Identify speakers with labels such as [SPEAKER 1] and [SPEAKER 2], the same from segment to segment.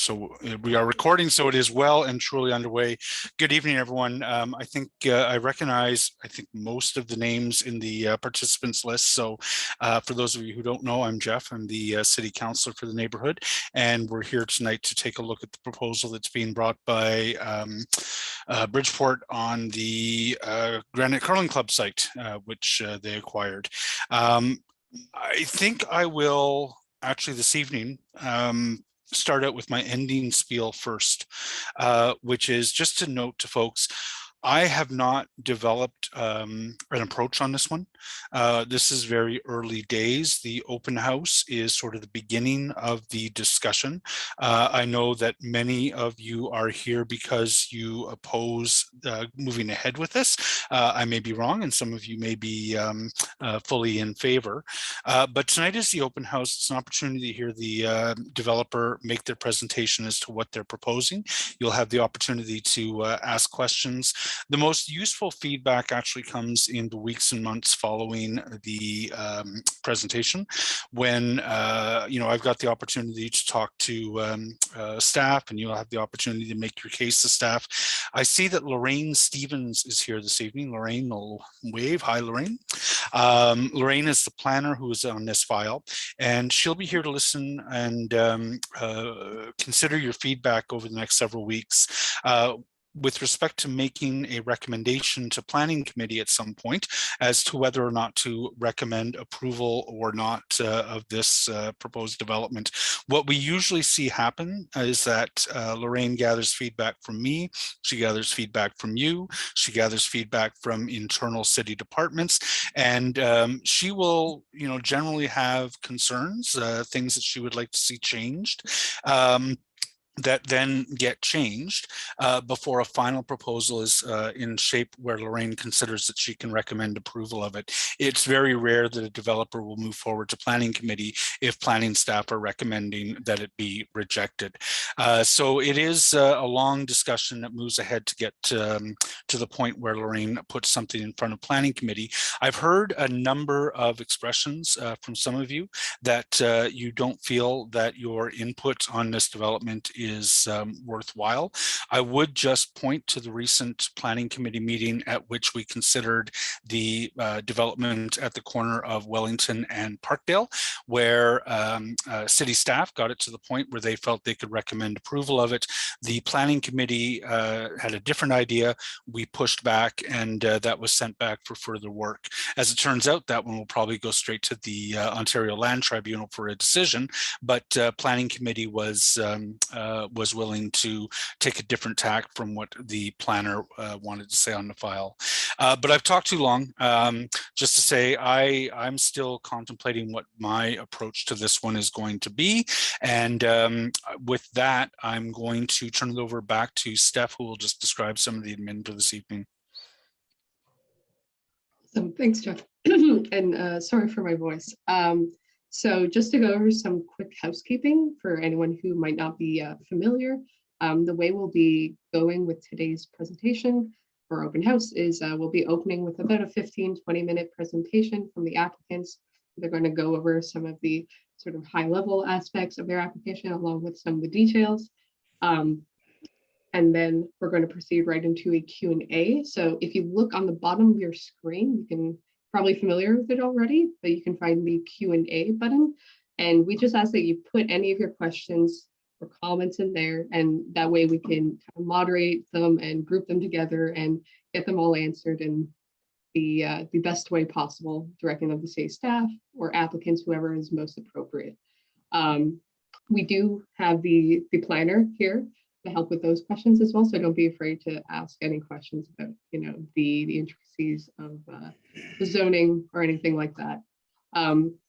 [SPEAKER 1] So we are recording, so it is well and truly underway. Good evening, everyone. I think I recognize, most of the names in the participants list. So for those of you who don't know, I'm Jeff. I'm the city councilor for the neighborhood, and we're here tonight to take a look at the proposal that's being brought by Bridgeport on the Granite Curling Club site, which they acquired. I think I will actually this evening start out with my ending spiel first, which is just to note to folks, I have not developed an approach on this one. This is very early days. The open house is sort of the beginning of the discussion. I know that many of you are here because you oppose moving ahead with this. I may be wrong, and some of you may be fully in favor. But tonight is the open house. It's an opportunity to hear the developer make their presentation as to what they're proposing. You'll have the opportunity to ask questions. The most useful feedback actually comes in the weeks and months following the presentation, when I've got the opportunity to talk to staff, and you'll have the opportunity to make your case to staff. I see that Lorraine Stevens is here this evening. Lorraine will wave. Hi, Lorraine. Lorraine is the planner who is on this file, and she'll be here to listen and consider your feedback over the next several weeks. With respect to making a recommendation to planning committee at some point as to whether or not to recommend approval or not of this proposed development. What we usually see happen is that Lorraine gathers feedback from me, she gathers feedback from you, she gathers feedback from internal city departments, and she will, generally have concerns, things that she would like to see changed. That then get changed before a final proposal is in shape where Lorraine considers that she can recommend approval of it. It's very rare that a developer will move forward to planning committee if planning staff are recommending that it be rejected. So it is a long discussion that moves ahead to get to the point where Lorraine puts something in front of planning committee. I've heard a number of expressions from some of you that you don't feel that your input on this development is worthwhile. I would just point to the recent planning committee meeting at which we considered the development at the corner of Wellington and Parkdale, where city staff got it to the point where they felt they could recommend approval of it. The planning committee had a different idea. We pushed back, and that was sent back for further work. As it turns out, that one will probably go straight to the Ontario Land Tribunal for a decision, but planning committee was willing to take a different tack from what the planner wanted to say on the file. But I've talked too long. Just to say, I'm still contemplating what my approach to this one is going to be. And with that, I'm going to turn it over back to Steph, who will just describe some of the admin for this evening.
[SPEAKER 2] So thanks, Jeff. And sorry for my voice. So just to go over some quick housekeeping for anyone who might not be familiar, the way we'll be going with today's presentation for open house is we'll be opening with about a 15-20 minute presentation from the applicants. They're going to go over some of the sort of high level aspects of their application along with some of the details. And then we're going to proceed right into a Q&A. So if you look on the bottom of your screen, you can probably familiar with it already, but you can find the Q&A button. And we just ask that you put any of your questions or comments in there, and that way we can kind of moderate them and group them together and get them all answered in the best way possible, directing them to say staff or applicants, whoever is most appropriate. We do have the planner here to help with those questions as well, so don't be afraid to ask any questions about the intricacies of the zoning or anything like that.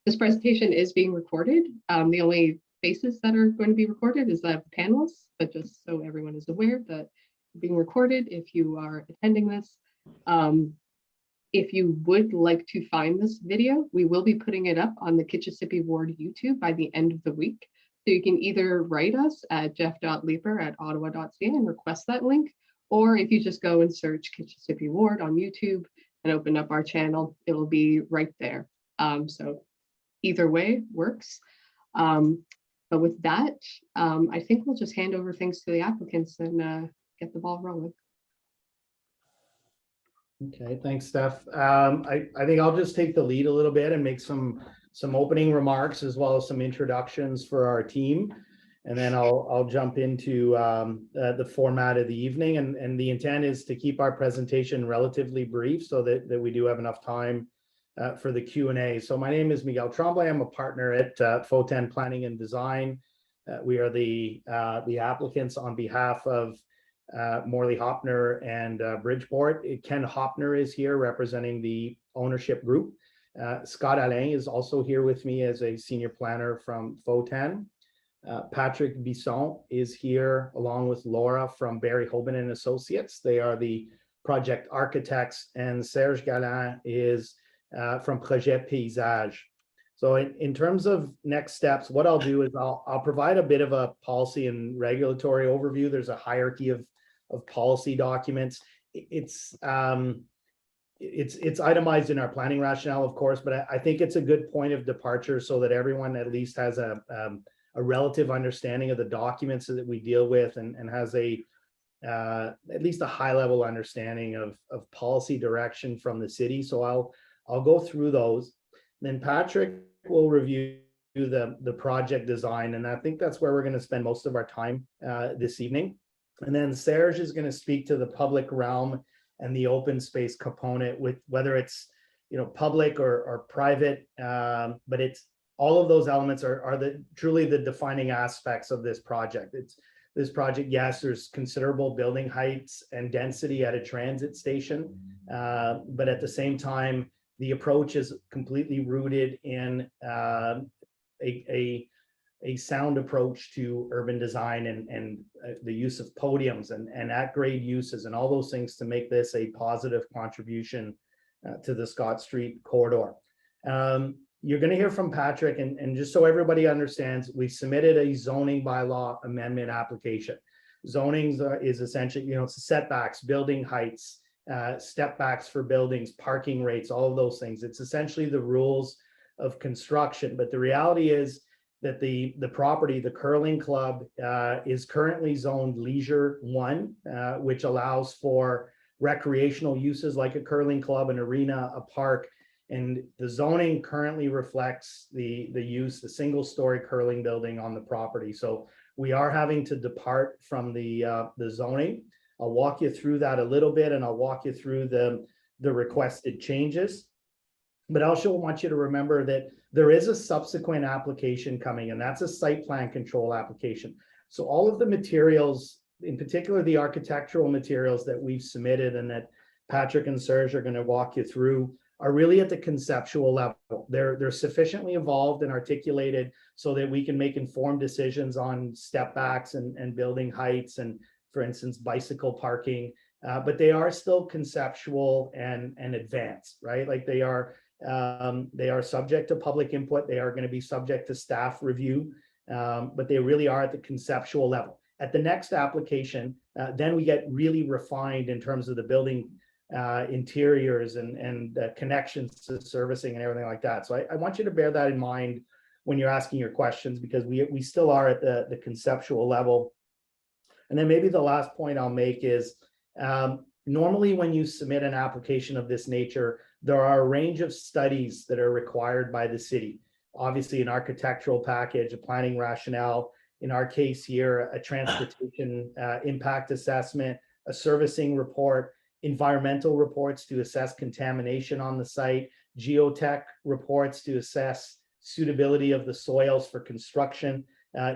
[SPEAKER 2] This presentation is being recorded. The only faces that are going to be recorded is the panelists, but just so everyone is aware that being recorded if you are attending this. If you would like to find this video, we will be putting it up on the Kitchissippi Ward YouTube by the end of the week. So you can either write us at jeff.leeper@ottawa.ca and request that link, or if you just go and search Kitchissippi Ward on YouTube and open up our channel, it'll be right there. So either way works. But with that, I think we'll just hand over things to the applicants and get the ball rolling.
[SPEAKER 3] Okay, thanks, Steph. I think I'll just take the lead a little bit and make some opening remarks as well as some introductions for our team. And then I'll jump into the format of the evening. And the intent is to keep our presentation relatively brief so that we do have enough time for the Q&A. So my name is Miguel Tremblay. I'm a partner at Photen Planning and Design. We are the applicants on behalf of Morley Hopner and Bridgeport. Ken Hopner is here representing the ownership group. Scott Alain is also here with me as a senior planner from Photen. Patrick Bisson is here along with Laura from Barry Hoban and Associates. They are the project architects, and Serge Galin is from Projet Paysage. So in terms of next steps, what I'll do is I'll provide a bit of a policy and regulatory overview. There's a hierarchy of policy documents. It's itemized in our planning rationale, of course, but I think it's a good point of departure so that everyone at least has a relative understanding of the documents that we deal with and has at least a high level understanding of policy direction from the city. So I'll go through those. Then Patrick will review the project design, and I think that's where we're going to spend most of our time this evening. And then Serge is going to speak to the public realm and the open space component, with whether it's public or private, but it's all of those elements are truly the defining aspects of this project. This project, yes, there's considerable building heights and density at a transit station, but at the same time, the approach is completely rooted in a sound approach to urban design and the use of podiums and at-grade uses and all those things to make this a positive contribution to the Scott Street corridor. You're going to hear from Patrick, and just so everybody understands, we submitted a zoning bylaw amendment application. Zoning is essentially, it's setbacks, building heights, step backs for buildings, parking rates, all of those things. It's essentially the rules of construction. But the reality is that the property, the curling club, is currently zoned Leisure 1, which allows for recreational uses like a curling club, an arena, a park. And the zoning currently reflects the single-story curling building on the property. So we are having to depart from the zoning. I'll walk you through that a little bit, and I'll walk you through the requested changes. But I also want you to remember that there is a subsequent application coming, and that's a site plan control application. So all of the materials, in particular the architectural materials that we've submitted and that Patrick and Serge are going to walk you through, are really at the conceptual level. They're sufficiently evolved and articulated so that we can make informed decisions on step backs and building heights and, for instance, bicycle parking. But they are still conceptual and advanced, right? Like they are subject to public input. They are going to be subject to staff review, but they really are at the conceptual level. At the next application, then we get really refined in terms of the building interiors and connections to servicing and everything like that. So I want you to bear that in mind when you're asking your questions, because we still are at the conceptual level. And then maybe the last point I'll make is normally when you submit an application of this nature, there are a range of studies that are required by the city. Obviously, an architectural package, a planning rationale, in our case here, a transportation impact assessment, a servicing report, environmental reports to assess contamination on the site, geotech reports to assess suitability of the soils for construction,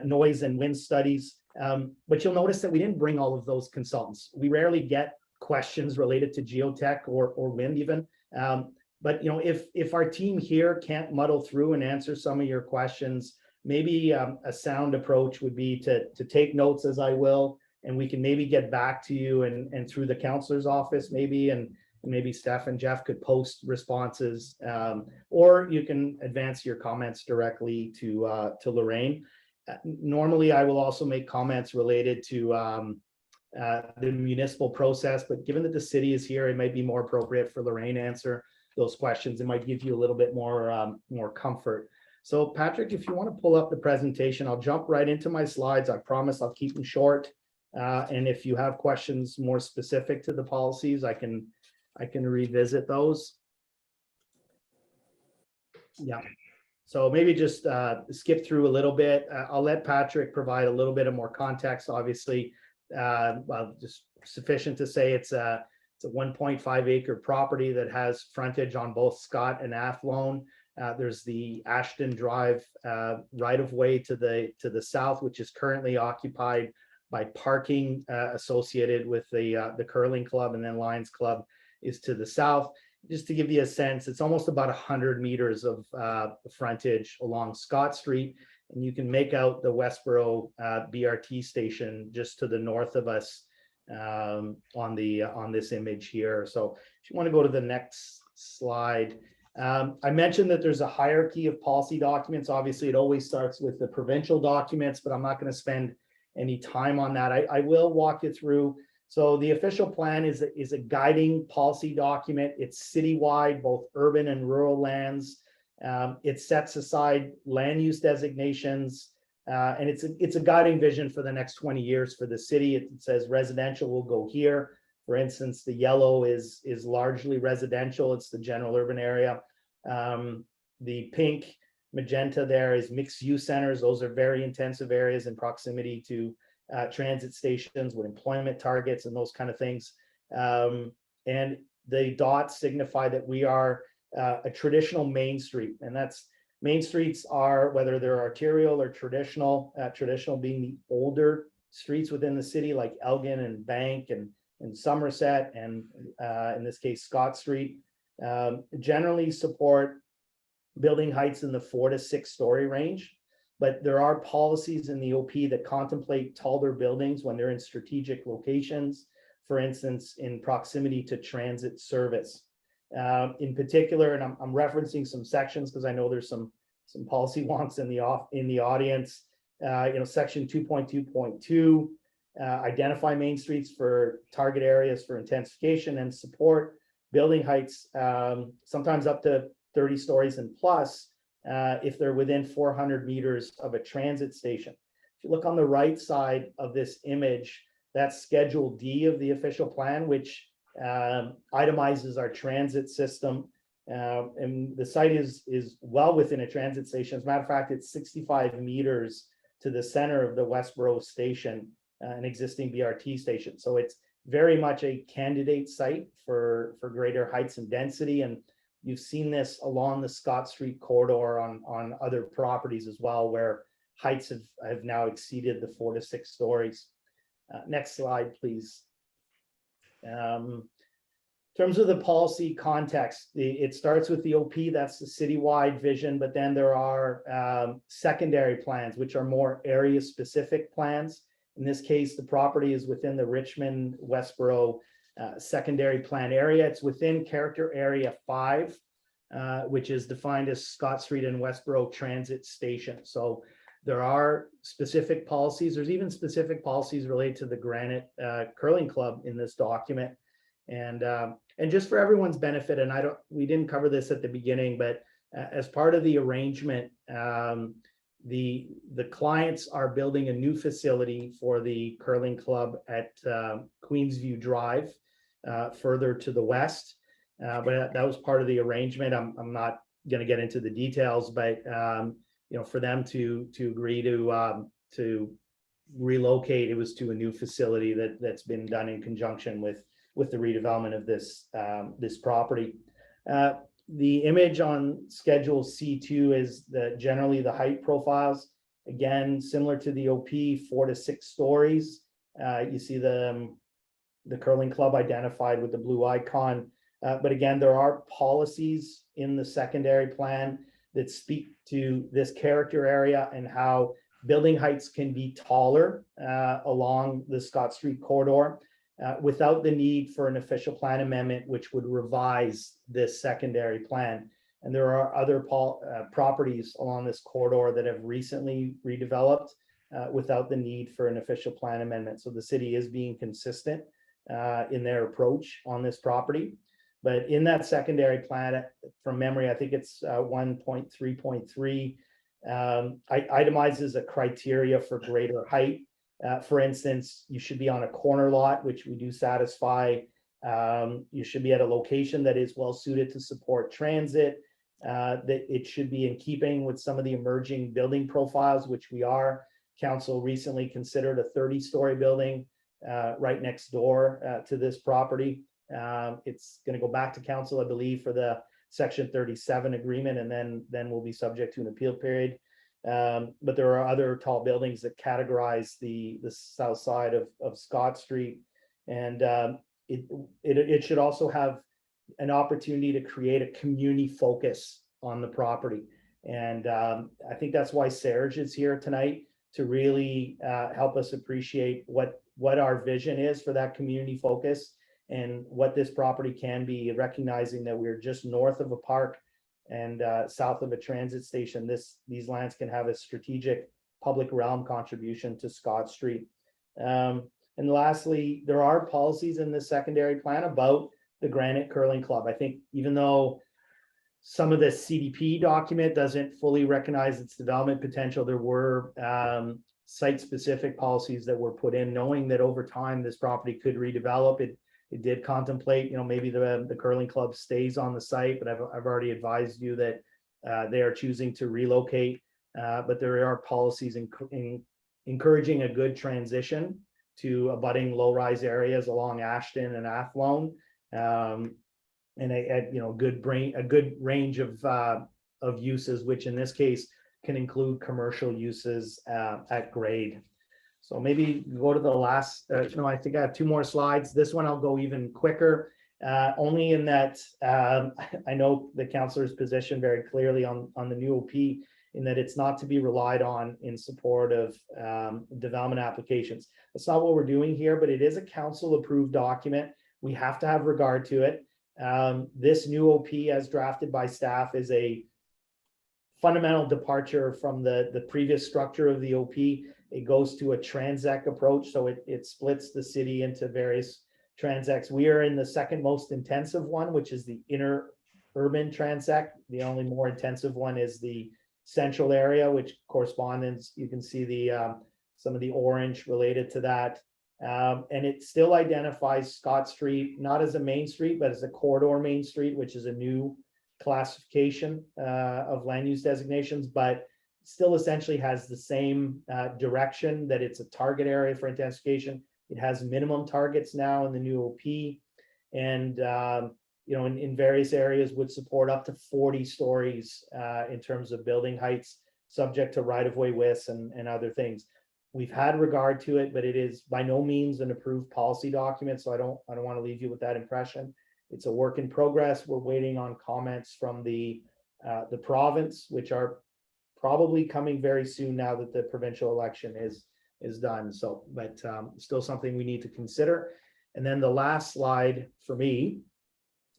[SPEAKER 3] noise and wind studies. But you'll notice that we didn't bring all of those consultants. We rarely get questions related to geotech or wind even. But if our team here can't muddle through and answer some of your questions, maybe a sound approach would be to take notes, as I will, and we can maybe get back to you and through the counselor's office maybe, and maybe Steph and Jeff could post responses, or you can advance your comments directly to Lorraine. Normally, I will also make comments related to the municipal process, but given that the city is here, it might be more appropriate for Lorraine to answer those questions. It might give you a little bit more comfort. So Patrick, if you want to pull up the presentation, I'll jump right into my slides. I promise I'll keep them short. And if you have questions more specific to the policies, I can revisit those. Yeah. So maybe just skip through a little bit. I'll let Patrick provide a little bit of more context. Obviously, well, just sufficient to say it's a 1.5 acre property that has frontage on both Scott and Athlone. There's the Ashton Drive right of way to the south, which is currently occupied by parking associated with the curling club, and then Lions Club is to the south. Just to give you a sense, it's almost about 100 meters of frontage along Scott Street, and you can make out the Westboro BRT station just to the north of us on this image here. So if you want to go to the next slide. I mentioned that there's a hierarchy of policy documents. Obviously, it always starts with the provincial documents, but I'm not going to spend any time on that. I will walk you through. So the official plan is a guiding policy document. It's citywide, both urban and rural lands. It sets aside land use designations, and it's a guiding vision for the next 20 years for the city. It says residential will go here. For instance, the yellow is largely residential. It's the general urban area. The pink magenta there is mixed use centers. Those are very intensive areas in proximity to transit stations with employment targets and those kind of things. And the dots signify that we are a traditional main street, and that's main streets are, whether they're arterial or traditional, traditional being the older streets within the city like Elgin and Bank and Somerset, and in this case, Scott Street, generally support building heights in the 4 to 6 story range. But there are policies in the OP that contemplate taller buildings when they're in strategic locations, for instance, in proximity to transit service. In particular, and I'm referencing some sections because I know there's some policy wonks in the audience. Section 2.2.2. Identify main streets for target areas for intensification and support building heights, sometimes up to 30 stories and plus, if they're within 400 meters of a transit station. If you look on the right side of this image, that's Schedule D of the official plan, which itemizes our transit system. And the site is well within a transit station. As a matter of fact, it's 65 meters to the center of the Westboro station, an existing BRT station. So it's very much a candidate site for greater heights and density. And you've seen this along the Scott Street corridor on other properties as well, where heights have now exceeded the 4 to 6 stories. Next slide, please. In terms of the policy context, it starts with the OP, that's the citywide vision, but then there are secondary plans, which are more area specific plans. In this case, the property is within the Richmond Westboro secondary plan area. It's within character area 5, which is defined as Scott Street and Westboro Transit Station. So there are specific policies. There's even specific policies related to the Granite Curling Club in this document. And just for everyone's benefit, and we didn't cover this at the beginning, but as part of the arrangement, the clients are building a new facility for the curling club at Queensview Drive, further to the west. But that was part of the arrangement. I'm not going to get into the details, but for them to agree to relocate, it was to a new facility that's been done in conjunction with the redevelopment of this property. The image on Schedule C2 is generally the height profiles. Again, similar to the OP, 4 to 6 stories. You see the curling club identified with the blue icon. But again, there are policies in the secondary plan that speak to this character area and how building heights can be taller along the Scott Street corridor. Without the need for an official plan amendment, which would revise this secondary plan. And there are other properties along this corridor that have recently redeveloped without the need for an official plan amendment. So the city is being consistent in their approach on this property. But in that secondary plan, from memory, I think it's 1.3.3, itemizes a criteria for greater height. For instance, you should be on a corner lot, which we do satisfy. You should be at a location that is well suited to support transit. That it should be in keeping with some of the emerging building profiles, which we are. Council recently considered a 30-story building right next door to this property. It's going to go back to council, I believe, for the Section 37 agreement, and then we'll be subject to an appeal period. But there are other tall buildings that categorize the south side of Scott Street, and it should also have an opportunity to create a community focus on the property. And I think that's why Serge is here tonight, to really help us appreciate what our vision is for that community focus and what this property can be, recognizing that we're just north of a park and south of a transit station. These lands can have a strategic public realm contribution to Scott Street. And lastly, there are policies in the secondary plan about the Granite Curling Club. I think even though some of the CDP document doesn't fully recognize its development potential, there were site-specific policies that were put in, knowing that over time this property could redevelop. It did contemplate, maybe the curling club stays on the site, but I've already advised you that they are choosing to relocate. But there are policies encouraging a good transition to abutting low-rise areas along Ashton and Athlone, and a good range of uses, which in this case can include commercial uses at grade. So maybe go to the last, I think I have 2 more slides. This one I'll go even quicker, only in that I know the councillor's position very clearly on the new OP, in that it's not to be relied on in support of development applications. That's not what we're doing here, but it is a council approved document. We have to have regard to it. This new OP as drafted by staff is a fundamental departure from the previous structure of the OP. It goes to a transect approach, so it splits the city into various transects. We are in the second most intensive one, which is the inner urban transect. The only more intensive one is the central area, which corresponds, you can see the some of the orange related to that. And it still identifies Scott Street not as a main street, but as a corridor main street, which is a new classification of land use designations, but still essentially has the same direction, that it's a target area for intensification. It has minimum targets now in the new OP, and in various areas would support up to 40 stories in terms of building heights, subject to right-of-way widths and other things. We've had regard to it, but it is by no means an approved policy document, so I don't want to leave you with that impression. It's a work in progress. We're waiting on comments from the province, which are probably coming very soon now that the provincial election is done. So, but still something we need to consider. And then the last slide for me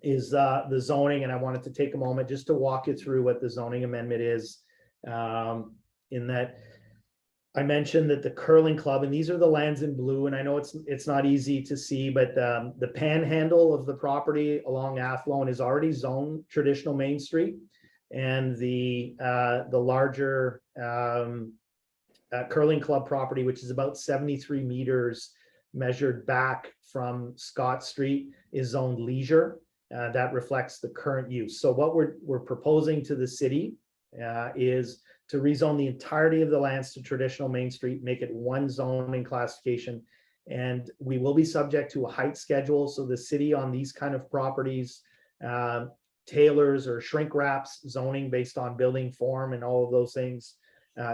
[SPEAKER 3] is the zoning, and I wanted to take a moment just to walk you through what the zoning amendment is. In that, I mentioned that the curling club, and these are the lands in blue, and I know it's not easy to see, but the panhandle of the property along Athlone is already zoned traditional Main Street, and the larger curling club property, which is about 73 meters measured back from Scott Street, is zoned leisure. That reflects the current use. So what we're proposing to the city is to rezone the entirety of the lands to traditional Main Street, make it one zoning classification, and we will be subject to a height schedule. So the city on these kind of properties tailors or shrink wraps zoning based on building form and all of those things,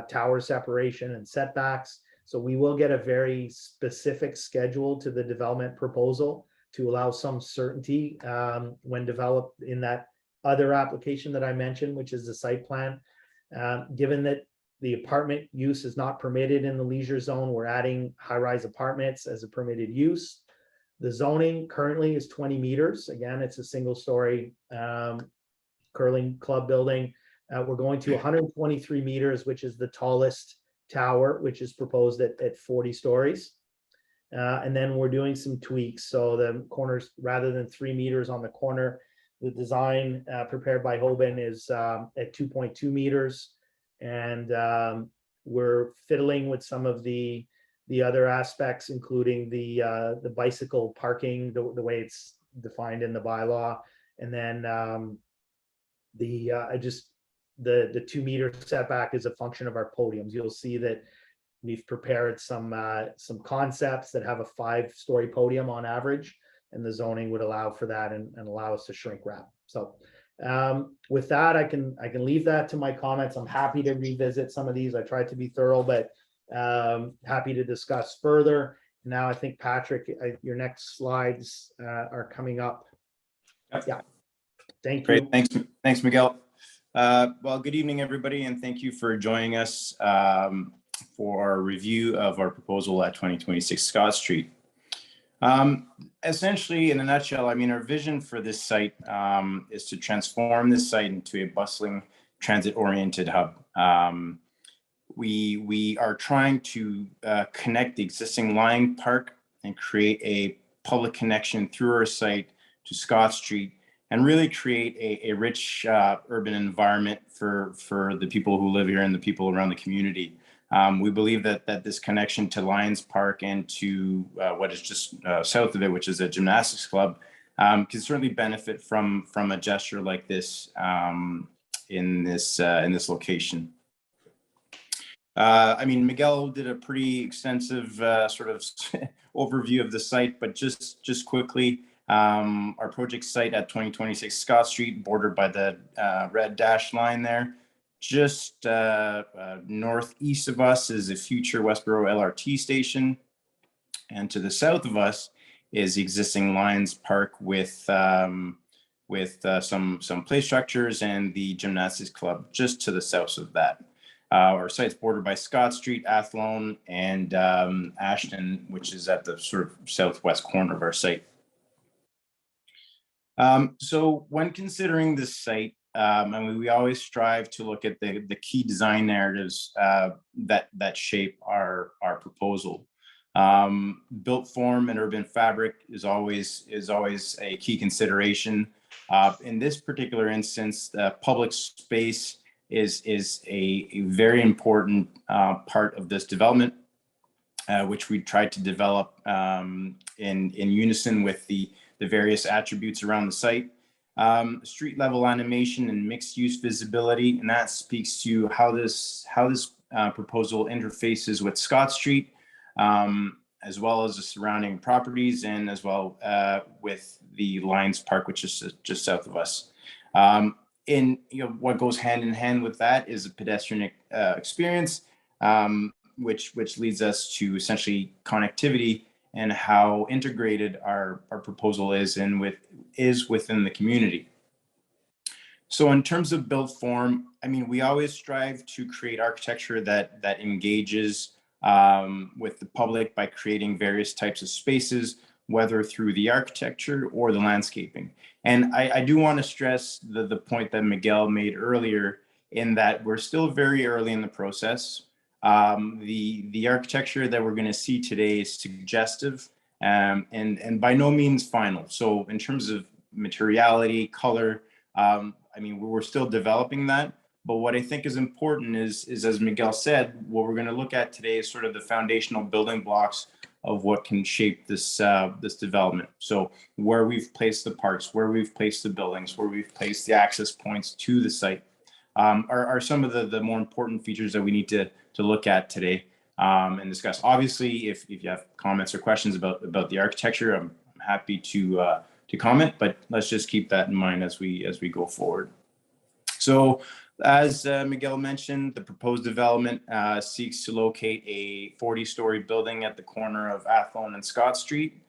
[SPEAKER 3] tower separation and setbacks. So we will get a very specific schedule to the development proposal to allow some certainty when developed in that other application that I mentioned, which is the site plan. Given that the apartment use is not permitted in the leisure zone, we're adding high-rise apartments as a permitted use. The zoning currently is 20 meters. Again, it's a single-story curling club building. We're going to 123 meters, which is the tallest tower, which is proposed at 40 stories. And then we're doing some tweaks. So the corners, rather than 3 meters on the corner, the design prepared by Hoban is at 2.2 meters. And we're fiddling with some of the other aspects, including the bicycle parking, the way it's defined in the bylaw. And then the 2 meter setback is a function of our podiums. You'll see that we've prepared some concepts that have a 5-story podium on average, and the zoning would allow for that and allow us to shrink wrap. So with that, I can leave that to my comments. I'm happy to revisit some of these. I tried to be thorough, but happy to discuss further. Now I think, Patrick, your next slides are coming up. Yeah. Thank you.
[SPEAKER 4] Great. Thanks, Miguel. Well, good evening, everybody, and thank you for joining us for our review of our proposal at 2026 Scott Street. Essentially, in a nutshell, I mean, our vision for this site is to transform this site into a bustling, transit-oriented hub. We are trying to connect the existing Lion Park and create a public connection through our site to Scott Street, and really create a rich urban environment for the people who live here and the people around the community. We believe that this connection to Lions Park and to what is just south of it, which is a gymnastics club, can certainly benefit from a gesture like this in this location. I mean, Miguel did a pretty extensive sort of overview of the site, but just quickly, our project site at 2026 Scott Street, bordered by the red dashed line there. Just northeast of us is a future Westboro LRT station, and to the south of us is the existing Lions Park with some play structures and the gymnastics club just to the south of that. Our site's bordered by Scott Street, Athlone, and Ashton, which is at the sort of southwest corner of our site. So when considering this site, I mean, we always strive to look at the key design narratives that shape our proposal. Built form and urban fabric is always a key consideration. In this particular instance, public space is a very important part of this development, which we tried to develop in unison with the various attributes around the site. Street level animation and mixed use visibility, and that speaks to how this proposal interfaces with Scott Street, as well as the surrounding properties, and as well with the Lions Park, which is just south of us. What goes hand in hand with that is a pedestrian experience, which leads us to essentially connectivity and how integrated our proposal is within the community. So in terms of built form, I mean, we always strive to create architecture that engages with the public by creating various types of spaces, whether through the architecture or the landscaping. And I do want to stress the point that Miguel made earlier, in that we're still very early in the process. The architecture that we're going to see today is suggestive and by no means final. So in terms of materiality, color, I mean, we're still developing that. But what I think is important is as Miguel said, what we're going to look at today is sort of the foundational building blocks of what can shape this development. So where we've placed the parks, where we've placed the buildings, where we've placed the access points to the site, are some of the more important features that we need to look at today and discuss. Obviously, if you have comments or questions about the architecture, I'm happy to comment, but let's just keep that in mind as we go forward. So as Miguel mentioned, the proposed development seeks to locate a 40-story building at the corner of Athlone and Scott Street,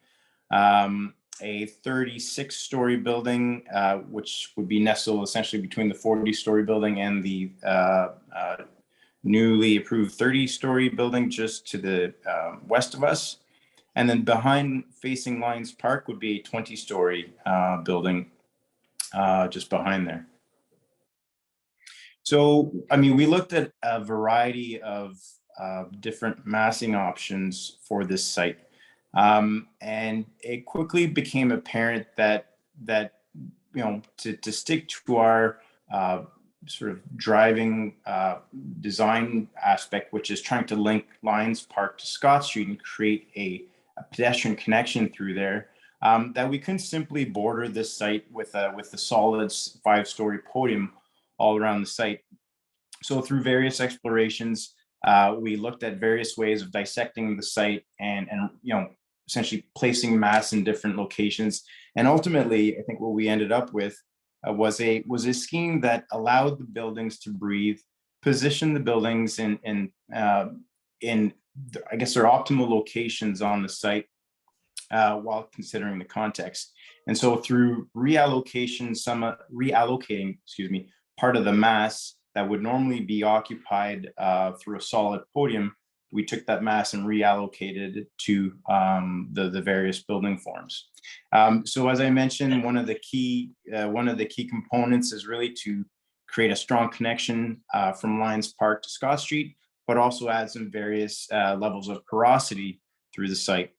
[SPEAKER 4] a 36-story building, which would be nestled essentially between the 40-story building and the newly approved 30-story building just to the west of us. And then behind facing Lions Park would be a 20-story building just behind there. So, I mean, we looked at a variety of different massing options for this site. And it quickly became apparent that to stick to our sort of driving design aspect, which is trying to link Lions Park to Scott Street and create a pedestrian connection through there, that we couldn't simply border this site with a solid 5-story podium all around the site. So through various explorations, we looked at various ways of dissecting the site and essentially placing masts in different locations. And ultimately, I think what we ended up with was a scheme that allowed the buildings to breathe, position the buildings in I guess their optimal locations on the site while considering the context. And so through reallocating, part of the mass that would normally be occupied through a solid podium, we took that mass and reallocated it to the various building forms. So as I mentioned, one of the key components is really to create a strong connection from Lions Park to Scott Street, but also add some various levels of porosity through the site.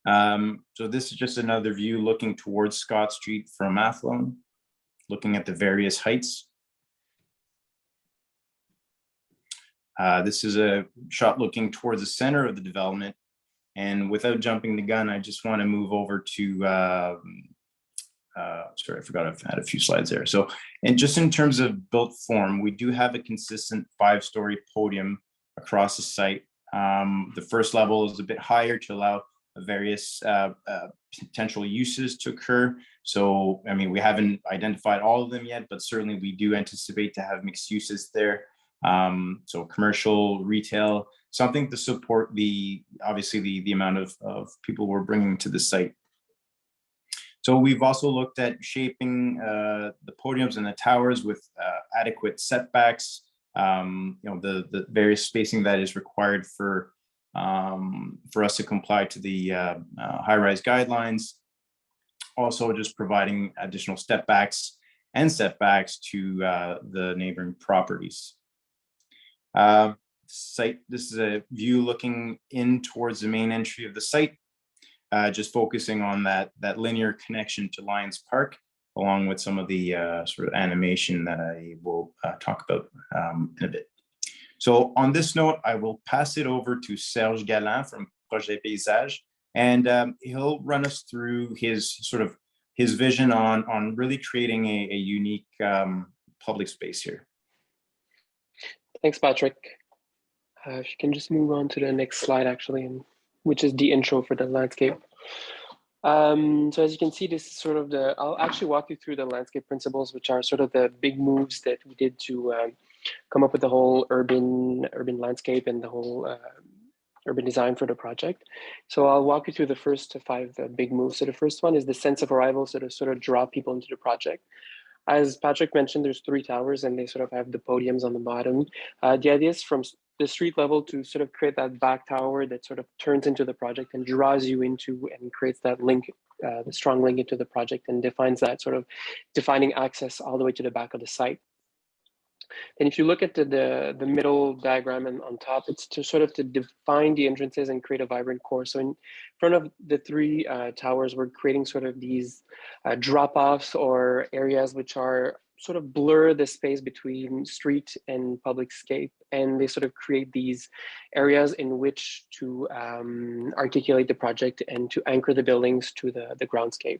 [SPEAKER 4] So this is just another view looking towards Scott Street from Athlone, looking at the various heights. This is a shot looking towards the center of the development. And without jumping the gun, I just want to move over to, sorry, I forgot I've had a few slides there. So, and just in terms of built form, we do have a consistent 5-story podium across the site. The first level is a bit higher to allow various potential uses to occur. So, I mean, we haven't identified all of them yet, but certainly we do anticipate to have mixed uses there. So commercial, retail, something to support obviously the amount of people we're bringing to the site. So we've also looked at shaping the podiums and the towers with adequate setbacks, the various spacing that is required for us to comply to the high-rise guidelines. Also just providing additional step backs and setbacks to the neighboring properties. This is a view looking in towards the main entry of the site, just focusing on that linear connection to Lions Park, along with some of the sort of animation that I will talk about in a bit. So on this note, I will pass it over to Serge Galland from Projet Paysage, and he'll run us through his vision on really creating a unique public space here.
[SPEAKER 5] Thanks, Patrick. If you can just move on to the next slide, actually, which is the intro for the landscape. So as you can see, this is sort of I'll actually walk you through the landscape principles, which are sort of the big moves that we did to come up with the whole urban landscape and the whole urban design for the project. So I'll walk you through the first 5 big moves. So the first one is the sense of arrival, so to sort of draw people into the project. As Patrick mentioned, there's 3 towers and they sort of have the podiums on the bottom. The idea is from the street level to sort of create that back tower that sort of turns into the project and draws you into and creates that link, the strong link into the project, and defines that sort of defining access all the way to the back of the site. And if you look at the middle diagram and on top, it's to sort of to define the entrances and create a vibrant core. So in front of the 3 towers, we're creating sort of these drop-offs or areas which are sort of blur the space between street and public scape. And they sort of create these areas in which to articulate the project and to anchor the buildings to the groundscape.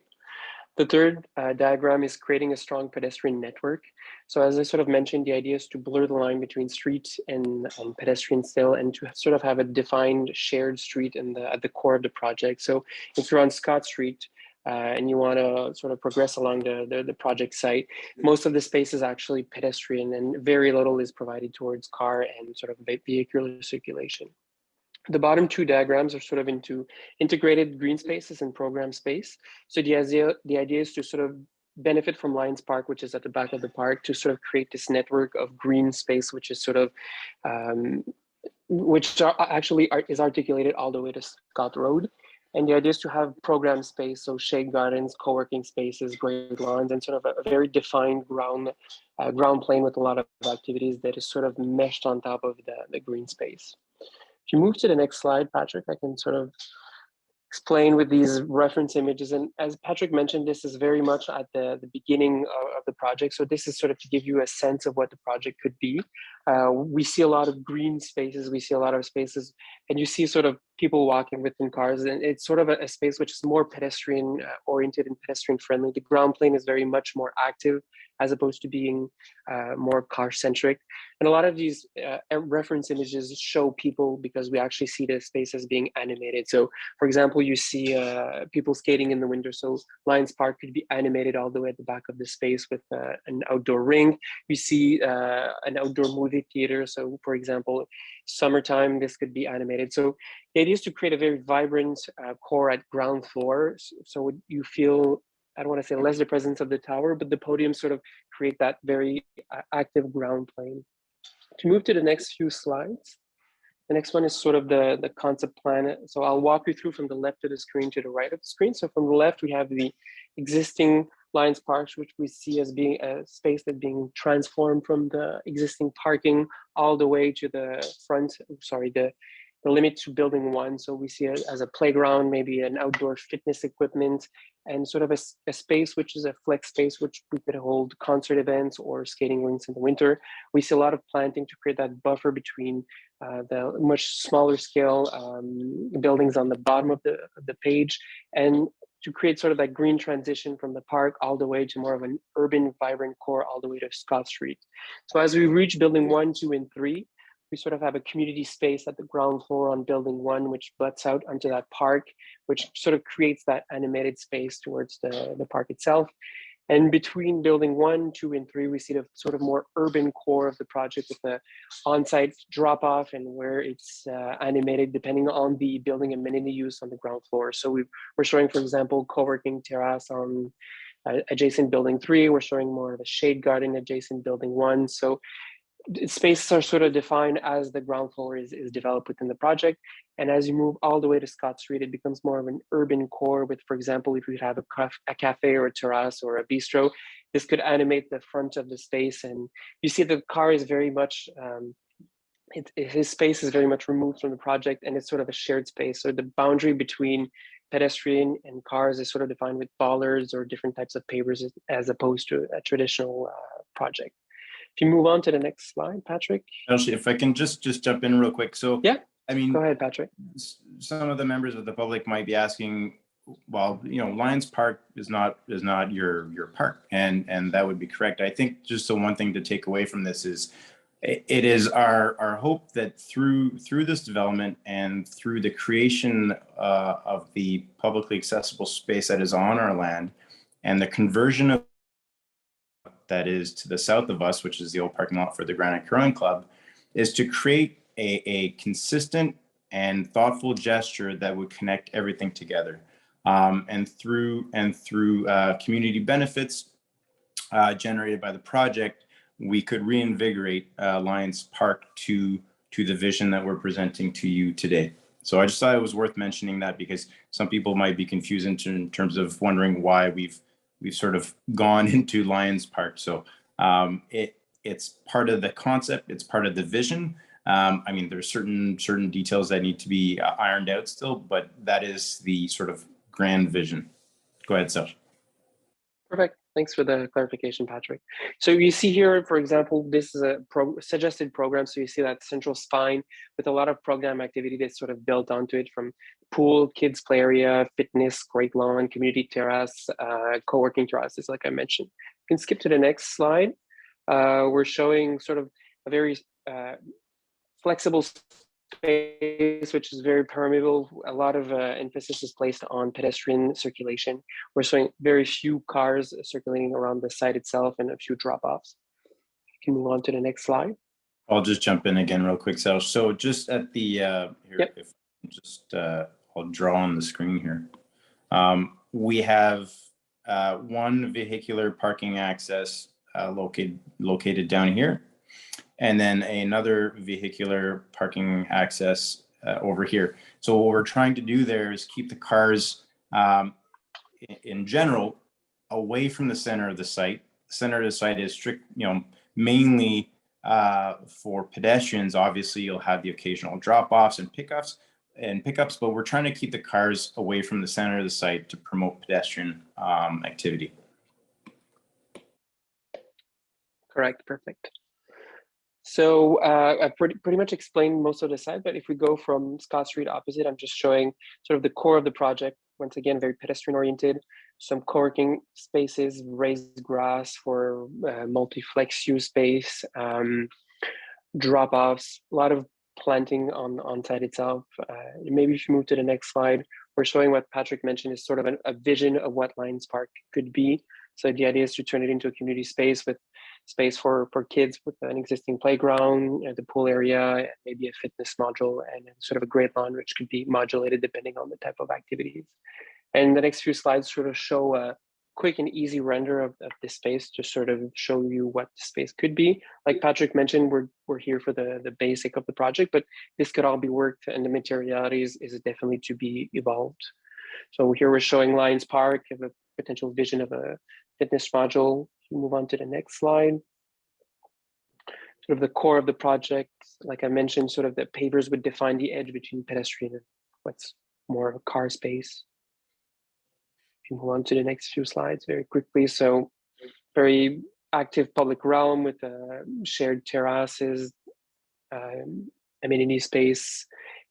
[SPEAKER 5] The third diagram is creating a strong pedestrian network. So as I sort of mentioned, the idea is to blur the line between street and pedestrian still, and to sort of have a defined shared street at the core of the project. So if you're on Scott Street and you want to sort of progress along the project site, most of the space is actually pedestrian and very little is provided towards car and sort of vehicular circulation. The bottom 2 diagrams are sort of into integrated green spaces and program space. So the idea is to sort of benefit from Lions Park, which is at the back of the park, to sort of create this network of green space, which is sort of, is articulated all the way to Scott Road. And the idea is to have program space, so shade gardens, co-working spaces, great lawns, and sort of a very defined ground plane with a lot of activities that is sort of meshed on top of the green space. If you move to the next slide, Patrick, I can sort of explain with these reference images. And as Patrick mentioned, this is very much at the beginning of the project. So this is sort of to give you a sense of what the project could be. We see a lot of green spaces, we see a lot of spaces, and you see sort of people walking within cars, and it's sort of a space which is more pedestrian oriented and pedestrian friendly. The ground plane is very much more active as opposed to being more car centric. And a lot of these reference images show people because we actually see the space as being animated. So for example, you see people skating in the winter. So Lions Park could be animated all the way at the back of the space with an outdoor ring. You see an outdoor movie theater. So for example, summertime, this could be animated. So the idea is to create a very vibrant core at ground floor. So you feel, I don't want to say less the presence of the tower, but the podium sort of create that very active ground plane. To move to the next few slides, the next one is sort of the concept plan. So I'll walk you through from the left of the screen to the right of the screen. So from the left, we have the existing Lions Parks, which we see as being a space that's being transformed from the existing parking all the way to the front, sorry, the limit to building one. So we see it as a playground, maybe an outdoor fitness equipment, and sort of a space which is a flex space, which we could hold concert events or skating rinks in the winter. We see a lot of planting to create that buffer between the much smaller scale buildings on the bottom of the page, and to create sort of that green transition from the park all the way to more of an urban, vibrant core all the way to Scott Street. So as we reach building 1, 2, and 3, we sort of have a community space at the ground floor on building 1, which butts out onto that park, which sort of creates that animated space towards the park itself. And between building 1, 2, and 3, we see the sort of more urban core of the project with the on-site drop-off and where it's animated depending on the building amenity use on the ground floor. So we're showing, for example, co-working terrace on adjacent building 3. We're showing more of a shade garden adjacent building 1. So spaces are sort of defined as the ground floor is developed within the project. And as you move all the way to Scott Street, it becomes more of an urban core with, for example, if we have a cafe or a terrace or a bistro, this could animate the front of the space. And you see the car is very much, his space is very much removed from the project, and it's sort of a shared space. So the boundary between pedestrian and cars is sort of defined with bollards or different types of pavers as opposed to a traditional project. If you move on to the next slide, Patrick.
[SPEAKER 4] Actually, if I can just jump in real quick. So
[SPEAKER 5] yeah,
[SPEAKER 4] I mean,
[SPEAKER 5] go ahead, Patrick.
[SPEAKER 4] Some of the members of the public might be asking, well, you know, Lions Park is not your park, and that would be correct. I think just the one thing to take away from this is it is our hope that through this development and through the creation of the publicly accessible space that is on our land and the conversion of that is to the south of us, which is the old parking lot for the Granite Curling Club, is to create a consistent and thoughtful gesture that would connect everything together. And through community benefits generated by the project, we could reinvigorate Lions Park to the vision that we're presenting to you today. So I just thought it was worth mentioning that because some people might be confused in terms of wondering why we've sort of gone into Lions Park. So it's part of the concept, it's part of the vision. I mean, there's certain details that need to be ironed out still, but that is the sort of grand vision. Go ahead, Sel.
[SPEAKER 5] Perfect. Thanks for the clarification, Patrick. So you see here, for example, this is a suggested program. So you see that central spine with a lot of program activity that's sort of built onto it, from pool, kids play area, fitness, great lawn, community terrace, co-working terraces, like I mentioned. You can skip to the next slide. We're showing sort of a very flexible space, which is very permeable. A lot of emphasis is placed on pedestrian circulation. We're showing very few cars circulating around the site itself and a few drop-offs. You can move on to the next slide.
[SPEAKER 4] I'll just jump in again real quick, Sal. So just at the here,
[SPEAKER 5] yep.
[SPEAKER 4] if just I'll draw on the screen here. We have one vehicular parking access located down here, and then another vehicular parking access over here. So what we're trying to do there is keep the cars in general away from the center of the site. The center of the site is mainly for pedestrians. Obviously, you'll have the occasional drop-offs and pickups, and pickups, but we're trying to keep the cars away from the center of the site to promote pedestrian activity.
[SPEAKER 5] Correct, perfect. So I've pretty much explained most of the site, but if we go from Scott Street opposite, I'm just showing sort of the core of the project. Once again, very pedestrian oriented, some co-working spaces, raised grass for multi-flex use space, drop-offs, a lot of planting on site itself. Maybe if you move to the next slide, we're showing what Patrick mentioned is sort of a vision of what Lions Park could be. So the idea is to turn it into a community space with space for kids with an existing playground, the pool area, maybe a fitness module, and sort of a great lawn, which could be modulated depending on the type of activities. And the next few slides sort of show a quick and easy render of this space to sort of show you what the space could be. Like Patrick mentioned, we're here for the basic of the project, but this could all be worked, and the materialities is definitely to be evolved. So here we're showing Lions Park, of a potential vision of a fitness module. Move on to the next slide. Sort of the core of the project, like I mentioned, sort of the pavers would define the edge between pedestrian and what's more of a car space. If you move on to the next few slides very quickly. So very active public realm with shared terraces, amenity space,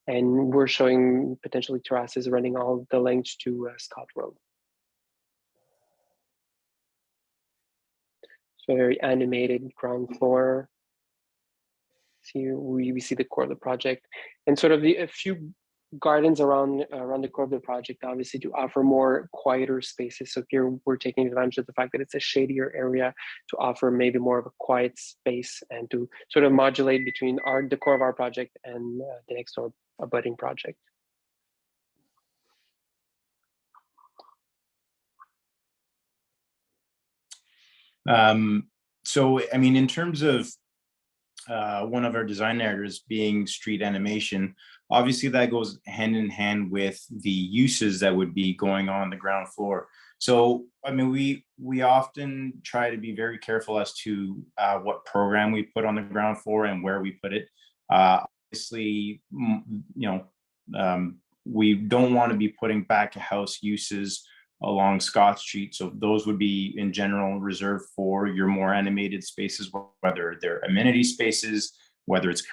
[SPEAKER 5] and we're showing potentially terraces running all the length to Scott Road. So very animated ground floor. See, we see the core of the project, and sort of a few gardens around the core of the project, obviously to offer more quieter spaces. So here we're taking advantage of the fact that it's a shadier area to offer maybe more of a quiet space and to sort of modulate between the core of our project and the next door abutting project.
[SPEAKER 4] So, I mean, in terms of one of our design narratives being street animation, obviously that goes hand in hand with the uses that would be going on the ground floor. So, I mean, we often try to be very careful as to what program we put on the ground floor and where we put it. Obviously, we don't want to be putting back of house uses along Scott Street. So those would be in general reserved for your more animated spaces, whether they're amenity spaces, whether it's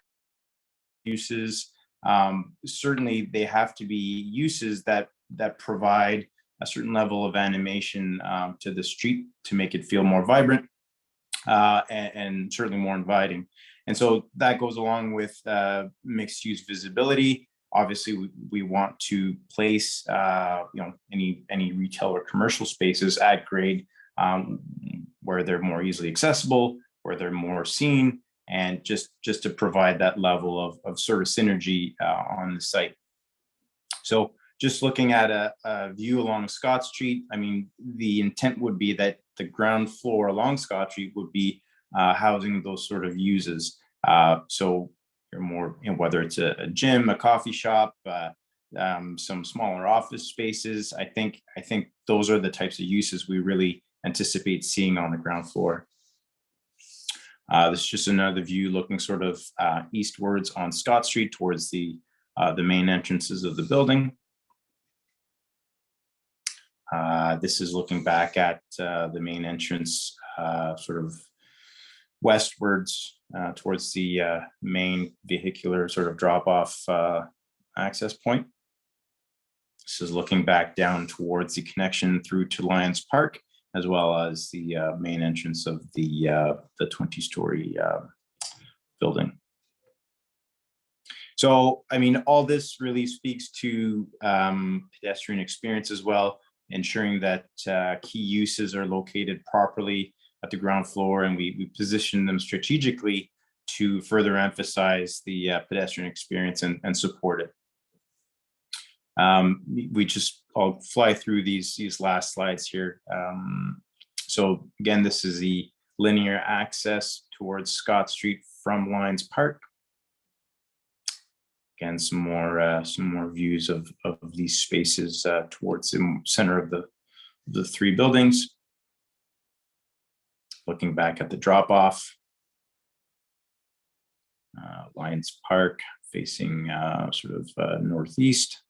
[SPEAKER 4] uses. Certainly they have to be uses that provide a certain level of animation to the street to make it feel more vibrant and certainly more inviting. And so that goes along with mixed use visibility. Obviously, we want to place any retail or commercial spaces at grade where they're more easily accessible, where they're more seen, and just to provide that level of sort of synergy on the site. So just looking at a view along Scott Street, I mean, the intent would be that the ground floor along Scott Street would be housing those sort of uses. So you're more, whether it's a gym, a coffee shop, some smaller office spaces. I think those are the types of uses we really anticipate seeing on the ground floor. This is just another view looking sort of eastwards on Scott Street towards the main entrances of the building. This is looking back at the main entrance, sort of westwards towards the main vehicular sort of drop-off access point. This is looking back down towards the connection through to Lions Park, as well as the main entrance of the 20-story building. So, I mean, all this really speaks to pedestrian experience as well, ensuring that key uses are located properly at the ground floor, and we position them strategically to further emphasize the pedestrian experience and support it. I'll fly through these last slides here. So again, this is the linear access towards Scott Street from Lions Park. Again, some more views of these spaces towards the center of the three buildings. Looking back at the drop-off, Lions Park facing sort of northeast.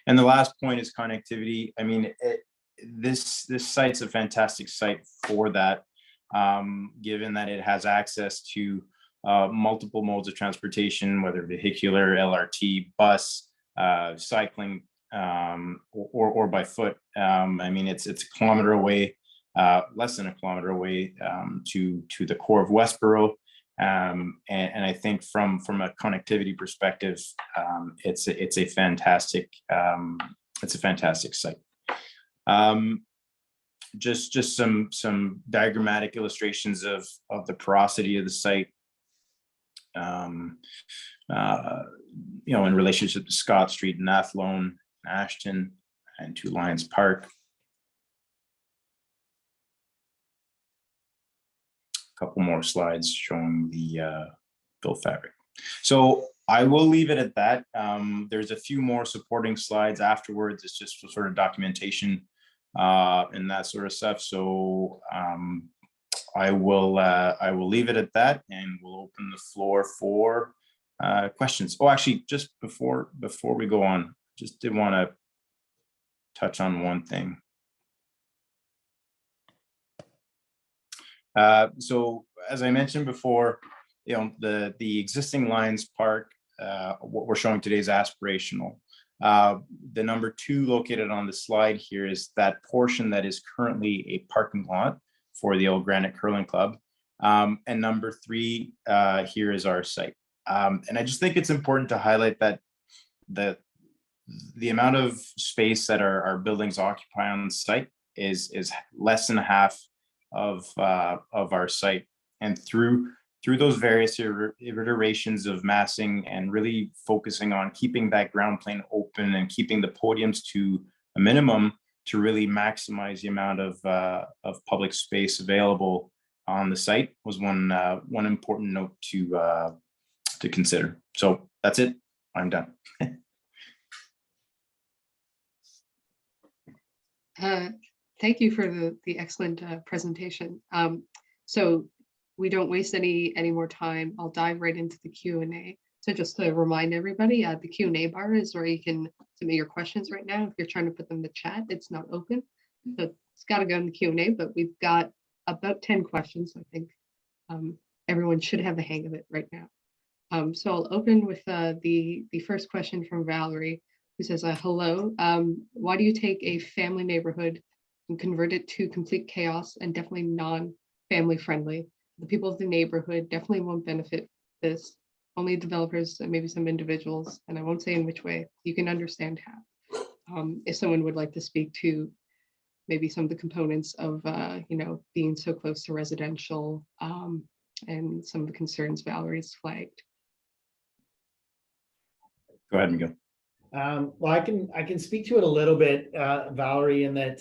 [SPEAKER 4] And the last point is connectivity. I mean, this site's a fantastic site for that, given that it has access to multiple modes of transportation, whether vehicular, LRT, bus, cycling, or by foot. I mean, it's a kilometer away, less than a kilometer away, to the core of Westboro. And I think from a connectivity perspective, it's a fantastic site. Just some diagrammatic illustrations of the porosity of the site. You know, in relationship to Scott Street and Athlone, Ashton, and to Lions Park. A couple more slides showing the built fabric. So I will leave it at that. There's a few more supporting slides afterwards. It's just for sort of documentation and that sort of stuff. So I will leave it at that, and we'll open the floor for questions. Oh, actually, just before we go on, just did want to touch on one thing. So as I mentioned before, you know, the existing Lions Park, what we're showing today is aspirational. The number 2 located on the slide here is that portion that is currently a parking lot for the Old Granite Curling Club. And number 3 here is our site. And I just think it's important to highlight that the amount of space that our buildings occupy on the site is less than half of our site. And through those various iterations of massing and really focusing on keeping that ground plane open and keeping the podiums to a minimum to really maximize the amount of public space available on the site was one important note to consider. So that's it. I'm done.
[SPEAKER 2] Thank you for the excellent presentation. So we don't waste any more time. I'll dive right into the Q&A. So just to remind everybody, the Q&A bar is where you can submit your questions right now. If you're trying to put them in the chat, it's not open. So it's got to go in the Q&A, but we've got about 10 questions. So I think everyone should have the hang of it right now. So I'll open with the first question from Valerie, who says, hello, why do you take a family neighborhood and convert it to complete chaos and definitely non-family friendly? The people of the neighborhood definitely won't benefit this. Only developers and maybe some individuals, and I won't say in which way, you can understand how. If someone would like to speak to maybe some of the components of, you know, being so close to residential and some of the concerns Valerie's flagged.
[SPEAKER 4] Go ahead, Miguel.
[SPEAKER 3] Well, I can speak to it a little bit, Valerie, in that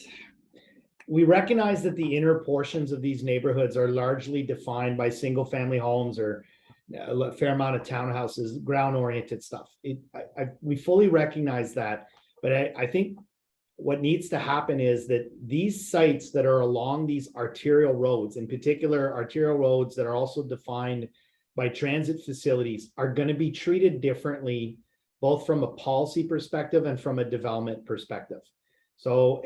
[SPEAKER 3] we recognize that the inner portions of these neighborhoods are largely defined by single family homes or a fair amount of townhouses, ground-oriented stuff. We fully recognize that, but I think what needs to happen is that these sites that are along these arterial roads, in particular arterial roads that are also defined by transit facilities, are going to be treated differently, both from a policy perspective and from a development perspective. So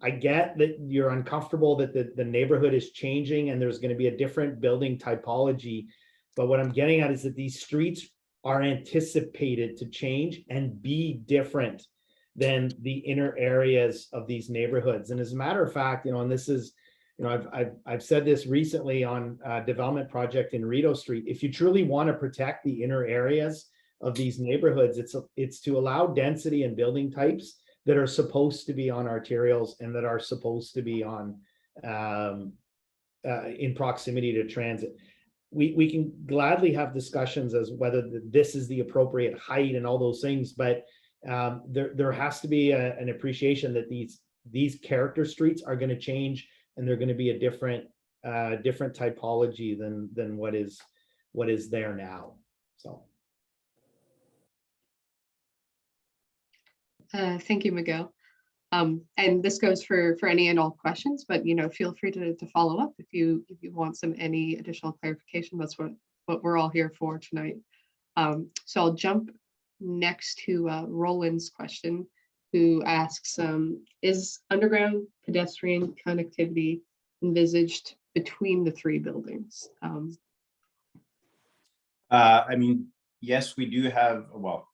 [SPEAKER 3] I get that you're uncomfortable that the neighborhood is changing and there's going to be a different building typology. But what I'm getting at is that these streets are anticipated to change and be different than the inner areas of these neighborhoods. And as a matter of fact, you know, and this is, you know, I've said this recently on a development project in Rideau Street. If you truly want to protect the inner areas of these neighborhoods, it's to allow density and building types that are supposed to be on arterials and that are supposed to be on in proximity to transit. We can gladly have discussions as whether this is the appropriate height and all those things, but there has to be an appreciation that these character streets are going to change and they're going to be a different typology than what is there now. So.
[SPEAKER 2] Thank you, Miguel. And this goes for any and all questions, but you know, feel free to follow up if you want any additional clarification. That's what what we're all here for tonight. So I'll jump next to Roland's question, who asks, is underground pedestrian connectivity envisaged between the three buildings?
[SPEAKER 4] I mean, yes, we do have, well,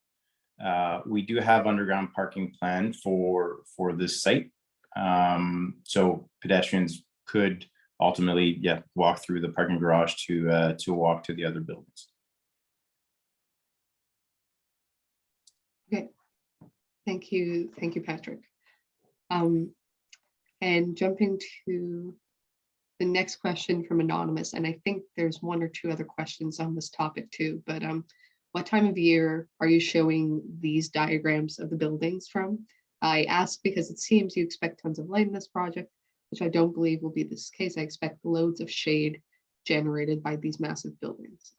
[SPEAKER 4] we do have underground parking planned for this site. So pedestrians could ultimately, yeah, walk through the parking garage to walk to the other buildings.
[SPEAKER 2] Okay, thank you, Patrick. And jumping to the next question from Anonymous, and I think there's one or two other questions on this topic too, but what time of year are you showing these diagrams of the buildings from? I ask because it seems you expect tons of light in this project, which I don't believe will be this case. I expect loads of shade generated by these massive buildings.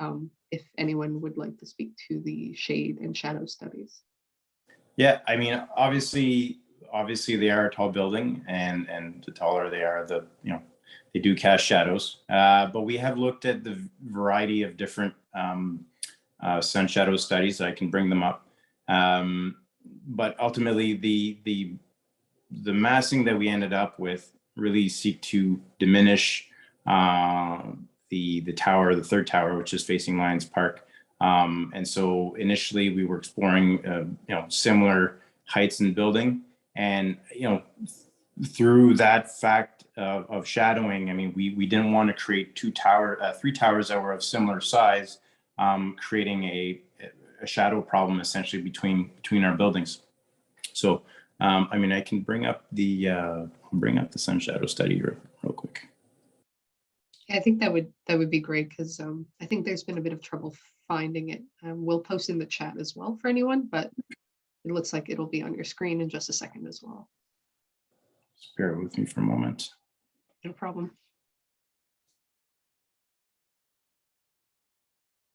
[SPEAKER 2] If anyone would like to speak to the shade and shadow studies.
[SPEAKER 4] Yeah, I mean, obviously they are a tall building, and the taller they are, the, you know, they do cast shadows. But we have looked at the variety of different sun shadow studies. I can bring them up. But ultimately, the massing that we ended up with really seek to diminish the tower, the third tower, which is facing Lions Park. And so initially we were exploring, you know, similar heights in building, and, you know, through that fact of shadowing, I mean, we didn't want to create three towers that were of similar size, creating a shadow problem essentially between our buildings. So, I mean, I can bring up the sun shadow study real quick.
[SPEAKER 2] Yeah, I think that would be great, because I think there's been a bit of trouble finding it. We'll post in the chat as well for anyone, but it looks like it'll be on your screen in just a second as well.
[SPEAKER 4] Just bear with me for a moment.
[SPEAKER 2] No problem.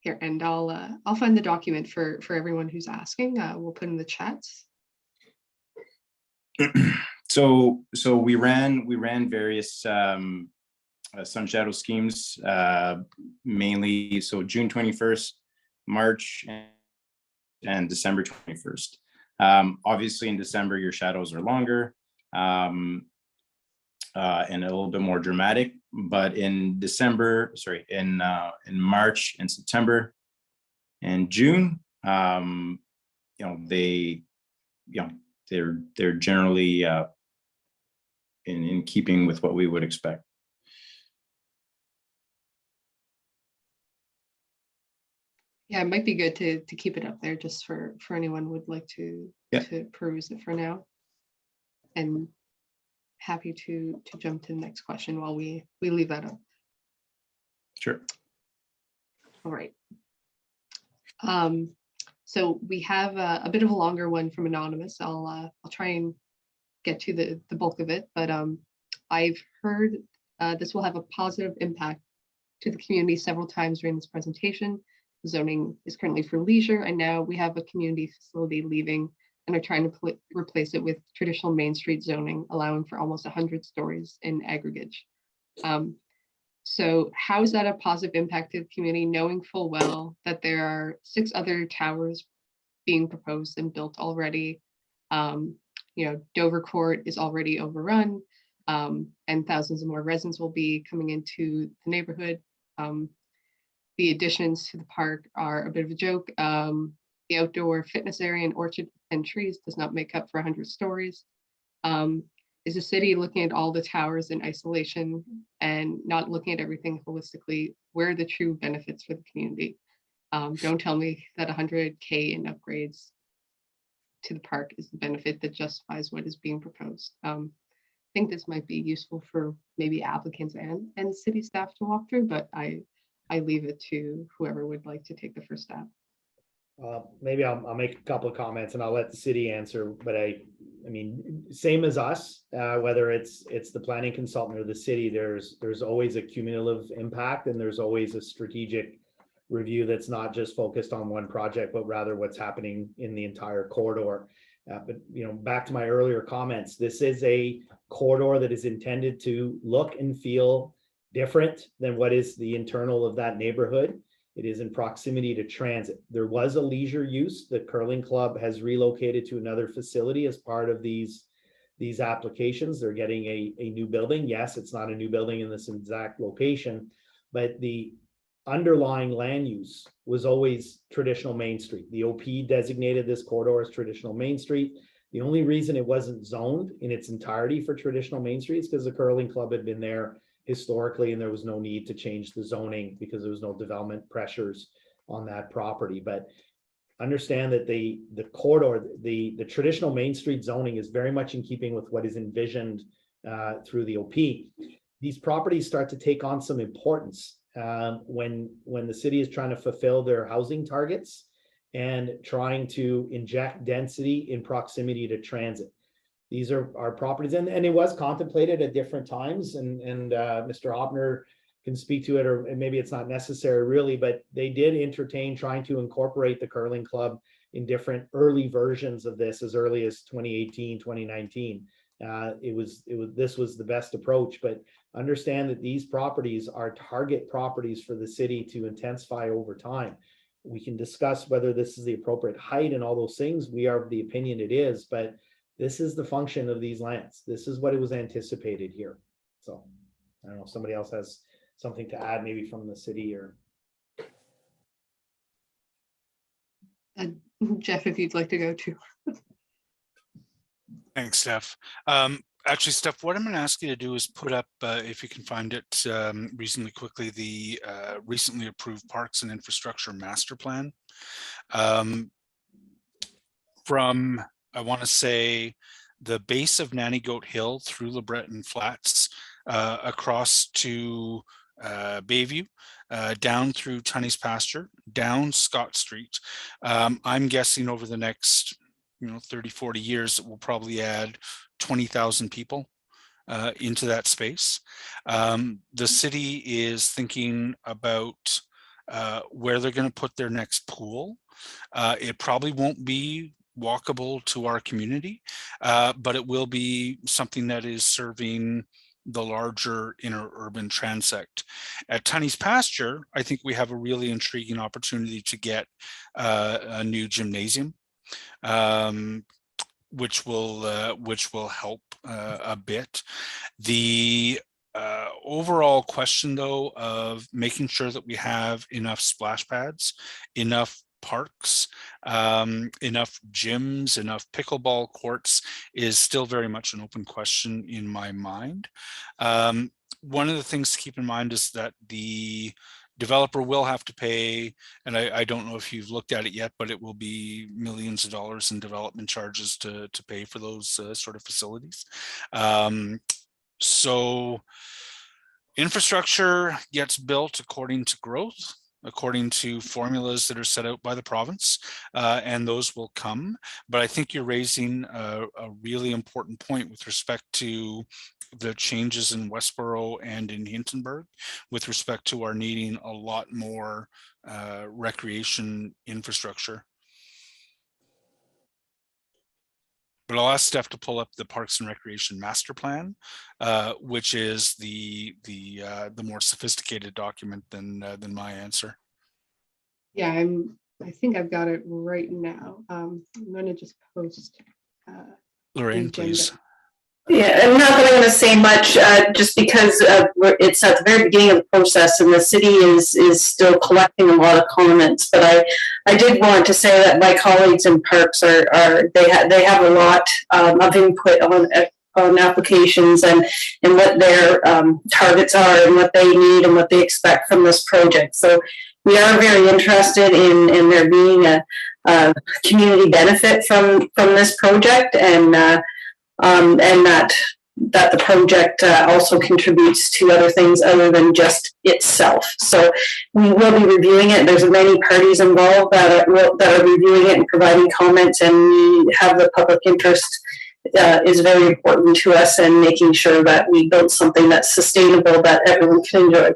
[SPEAKER 2] Here, and I'll find the document for everyone who's asking. We'll put in the chats.
[SPEAKER 4] So we ran various sun shadow schemes, mainly so June 21st, March, and December 21st. Obviously in December your shadows are longer and a little bit more dramatic, but in March and September and June, you know, they're generally in keeping with what we would expect.
[SPEAKER 2] Yeah, it might be good to keep it up there just for anyone who would like to peruse it for now. And happy to jump to the next question while we leave that up.
[SPEAKER 4] Sure.
[SPEAKER 2] All right. So we have a bit of a longer one from Anonymous. I'll try and get to the bulk of it, but I've heard this will have a positive impact to the community several times during this presentation. Zoning is currently for leisure, and now we have a community facility leaving and are trying to replace it with traditional Main Street zoning, allowing for almost 100 stories in aggregate. So how is that a positive impact to the community, knowing full well that there are 6 other towers being proposed and built already? You know, Dover Court is already overrun, and thousands of more residents will be coming into the neighborhood. The additions to the park are a bit of a joke. The outdoor fitness area and orchard and trees does not make up for 100 stories. Is the city looking at all the towers in isolation and not looking at everything holistically? Where are the true benefits for the community? Don't tell me that 100K in upgrades to the park is the benefit that justifies what is being proposed. I think this might be useful for maybe applicants and city staff to walk through, but I leave it to whoever would like to take the first step.
[SPEAKER 3] Maybe I'll make a couple of comments and I'll let the city answer, but I mean, same as us, whether it's the planning consultant or the city, there's always a cumulative impact, and there's always a strategic review that's not just focused on one project, but rather what's happening in the entire corridor. But, you know, back to my earlier comments, this is a corridor that is intended to look and feel different than what is the internal of that neighborhood. It is in proximity to transit. There was a leisure use. The curling club has relocated to another facility as part of these applications. They're getting a new building. Yes, it's not a new building in this exact location, but the underlying land use was always traditional Main Street. The OP designated this corridor as traditional Main Street. The only reason it wasn't zoned in its entirety for traditional Main Street is because the curling club had been there historically, and there was no need to change the zoning because there was no development pressures on that property. But understand that the corridor, the traditional Main Street zoning is very much in keeping with what is envisioned through the OP. These properties start to take on some importance when the city is trying to fulfill their housing targets and trying to inject density in proximity to transit. These are our properties, and it was contemplated at different times, and Mr. Opner can speak to it, or maybe it's not necessary really, but they did entertain trying to incorporate the curling club in different early versions of this as early as 2018, 2019. This was the best approach, but understand that these properties are target properties for the city to intensify over time. We can discuss whether this is the appropriate height and all those things. We are of the opinion it is, but this is the function of these lands. This is what it was anticipated here. So I don't know if somebody else has something to add, maybe from the city or.
[SPEAKER 2] Jeff, if you'd like to go too.
[SPEAKER 1] Thanks, Steph. Actually, Steph, what I'm going to ask you to do is put up, if you can find it reasonably quickly, the recently approved Parks and Infrastructure Master Plan. From, I want to say, the base of Nanny Goat Hill through LeBreton Flats, across to Bayview, down through Tunney's Pasture, down Scott Street. I'm guessing over the next 30, 40 years, it will probably add 20,000 people into that space. The city is thinking about where they're going to put their next pool. It probably won't be walkable to our community, but it will be something that is serving the larger inner urban transect. At Tunney's Pasture, I think we have a really intriguing opportunity to get a new gymnasium, which will help a bit. The overall question, though, of making sure that we have enough splash pads, enough parks, enough gyms, enough pickleball courts is still very much an open question in my mind. One of the things to keep in mind is that the developer will have to pay, and I don't know if you've looked at it yet, but it will be millions of dollars in development charges to pay for those sort of facilities. So infrastructure gets built according to growth, according to formulas that are set out by the province, and those will come. But I think you're raising a really important point with respect to the changes in Westboro and in Hintonburg with respect to our needing a lot more recreation infrastructure. But I'll ask Steph to pull up the Parks and Recreation Master Plan, which is the more sophisticated document than my answer.
[SPEAKER 2] Yeah, I think I've got it right now. I'm going to just post.
[SPEAKER 1] Lorraine, please.
[SPEAKER 6] Yeah, I'm not going to say much just because it's at the very beginning of the process and the city is still collecting a lot of comments. But I did want to say that my colleagues in parks they have a lot of input on applications and what their targets are and what they need and what they expect from this project. So we are very interested in there being a community benefit from this project and that the project also contributes to other things other than just itself. So we will be reviewing it. There's many parties involved that are reviewing it and providing comments, and we have the public interest is very important to us, and making sure that we build something that's sustainable that everyone can enjoy.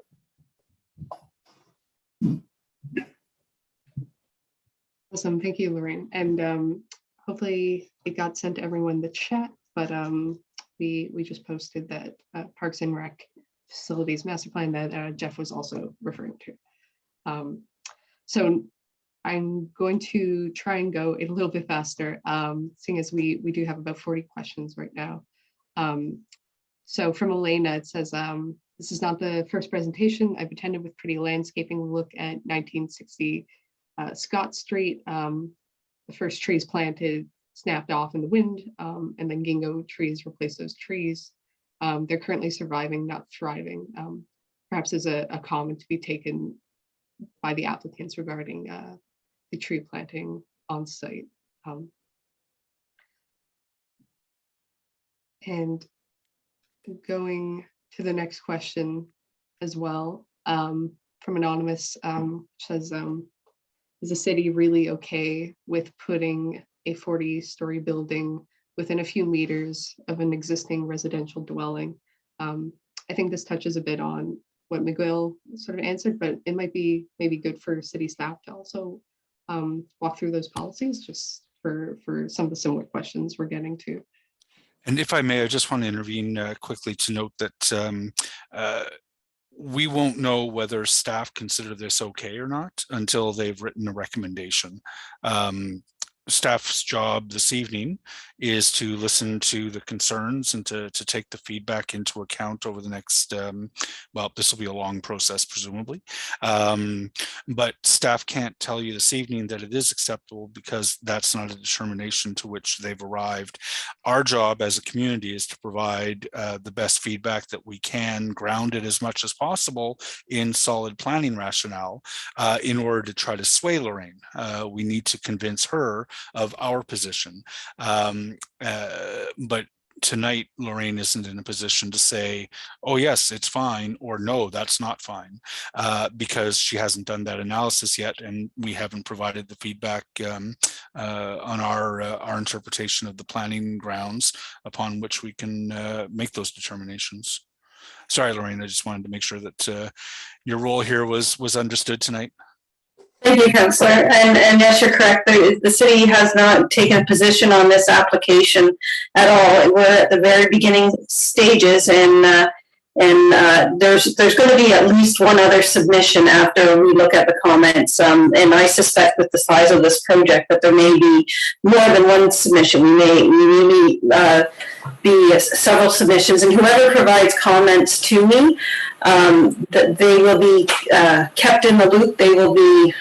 [SPEAKER 2] Awesome, thank you, Lorraine. And hopefully it got sent to everyone in the chat, but we just posted that Parks and Rec Facilities Master Plan that Jeff was also referring to. So I'm going to try and go a little bit faster, seeing as we do have about 40 questions right now. So from Elena, it says, this is not the first presentation I've attended with Pretty Landscaping. We'll look at 1960 Scott Street. The first trees planted snapped off in the wind, and then ginkgo trees replaced those trees. They're currently surviving, not thriving. Perhaps as a comment to be taken by the applicants regarding the tree planting on site. And going to the next question as well, from Anonymous, says, is the city really okay with putting a 40-story building within a few meters of an existing residential dwelling? I think this touches a bit on what Miguel sort of answered, but it might be maybe good for city staff to also walk through those policies, just for some of the similar questions we're getting to.
[SPEAKER 1] And if I may, I just want to intervene quickly to note that we won't know whether staff consider this okay or not until they've written a recommendation. Staff's job this evening is to listen to the concerns and to take the feedback into account over the next, well, this will be a long process, presumably. But staff can't tell you this evening that it is acceptable because that's not a determination to which they've arrived. Our job as a community is to provide the best feedback that we can, grounded as much as possible in solid planning rationale in order to try to sway Lorraine. We need to convince her of our position. But tonight, Lorraine isn't in a position to say, oh, yes, it's fine, or no, that's not fine, because she hasn't done that analysis yet, and we haven't provided the feedback on our interpretation of the planning grounds upon which we can make those determinations. Sorry, Lorraine, I just wanted to make sure that your role here was understood tonight.
[SPEAKER 6] Thank you, Councillor. And yes, you're correct. The city has not taken a position on this application at all. We're at the very beginning stages, and there's going to be at least one other submission after we look at the comments. And I suspect with the size of this project that there may be more than one submission. We may be several submissions, and whoever provides comments to me, that they will be kept in the loop. They will be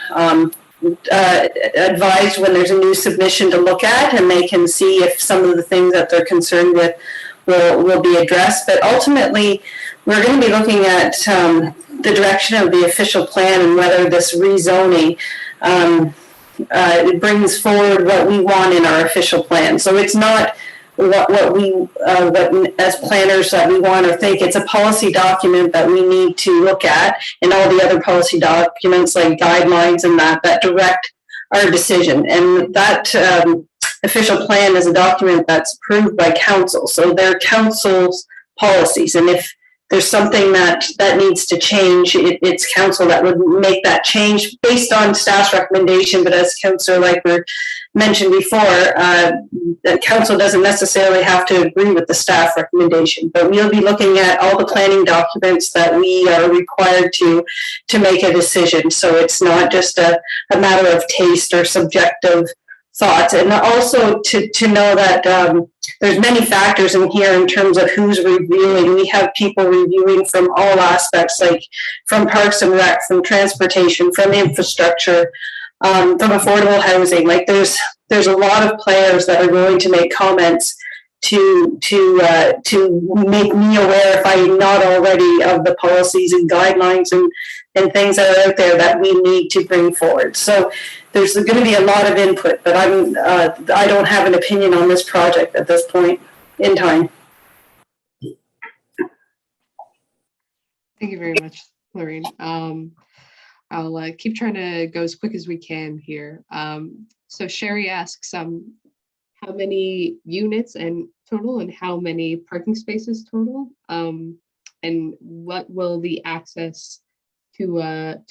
[SPEAKER 6] advised when there's a new submission to look at, and they can see if some of the things that they're concerned with will be addressed. But ultimately, we're going to be looking at the direction of the official plan and whether this rezoning it brings forward what we want in our official plan. So it's not what we as planners that we want or think. It's a policy document that we need to look at, and all the other policy documents like guidelines and that direct our decision. And that official plan is a document that's approved by council, so they're council's policies. And if there's something that needs to change, it's council that would make that change based on staff's recommendation. But as Councillor Leiper mentioned before, the council doesn't necessarily have to agree with the staff recommendation, but we'll be looking at all the planning documents that we are required to make a decision. So it's not just a matter of taste or subjective thoughts. And also to know that there's many factors in here in terms of who's reviewing. We have people reviewing from all aspects, like from Parks and Rec, from transportation, from infrastructure, from affordable housing. Like there's a lot of players that are going to make comments to make me aware, if I'm not already, of the policies and guidelines and things that are out there that we need to bring forward. So there's going to be a lot of input, but I don't have an opinion on this project at this point in time.
[SPEAKER 2] Thank you very much, Lorraine. I'll keep trying to go as quick as we can here. So Sherry asks, how many units and total, and how many parking spaces total, and what will the access to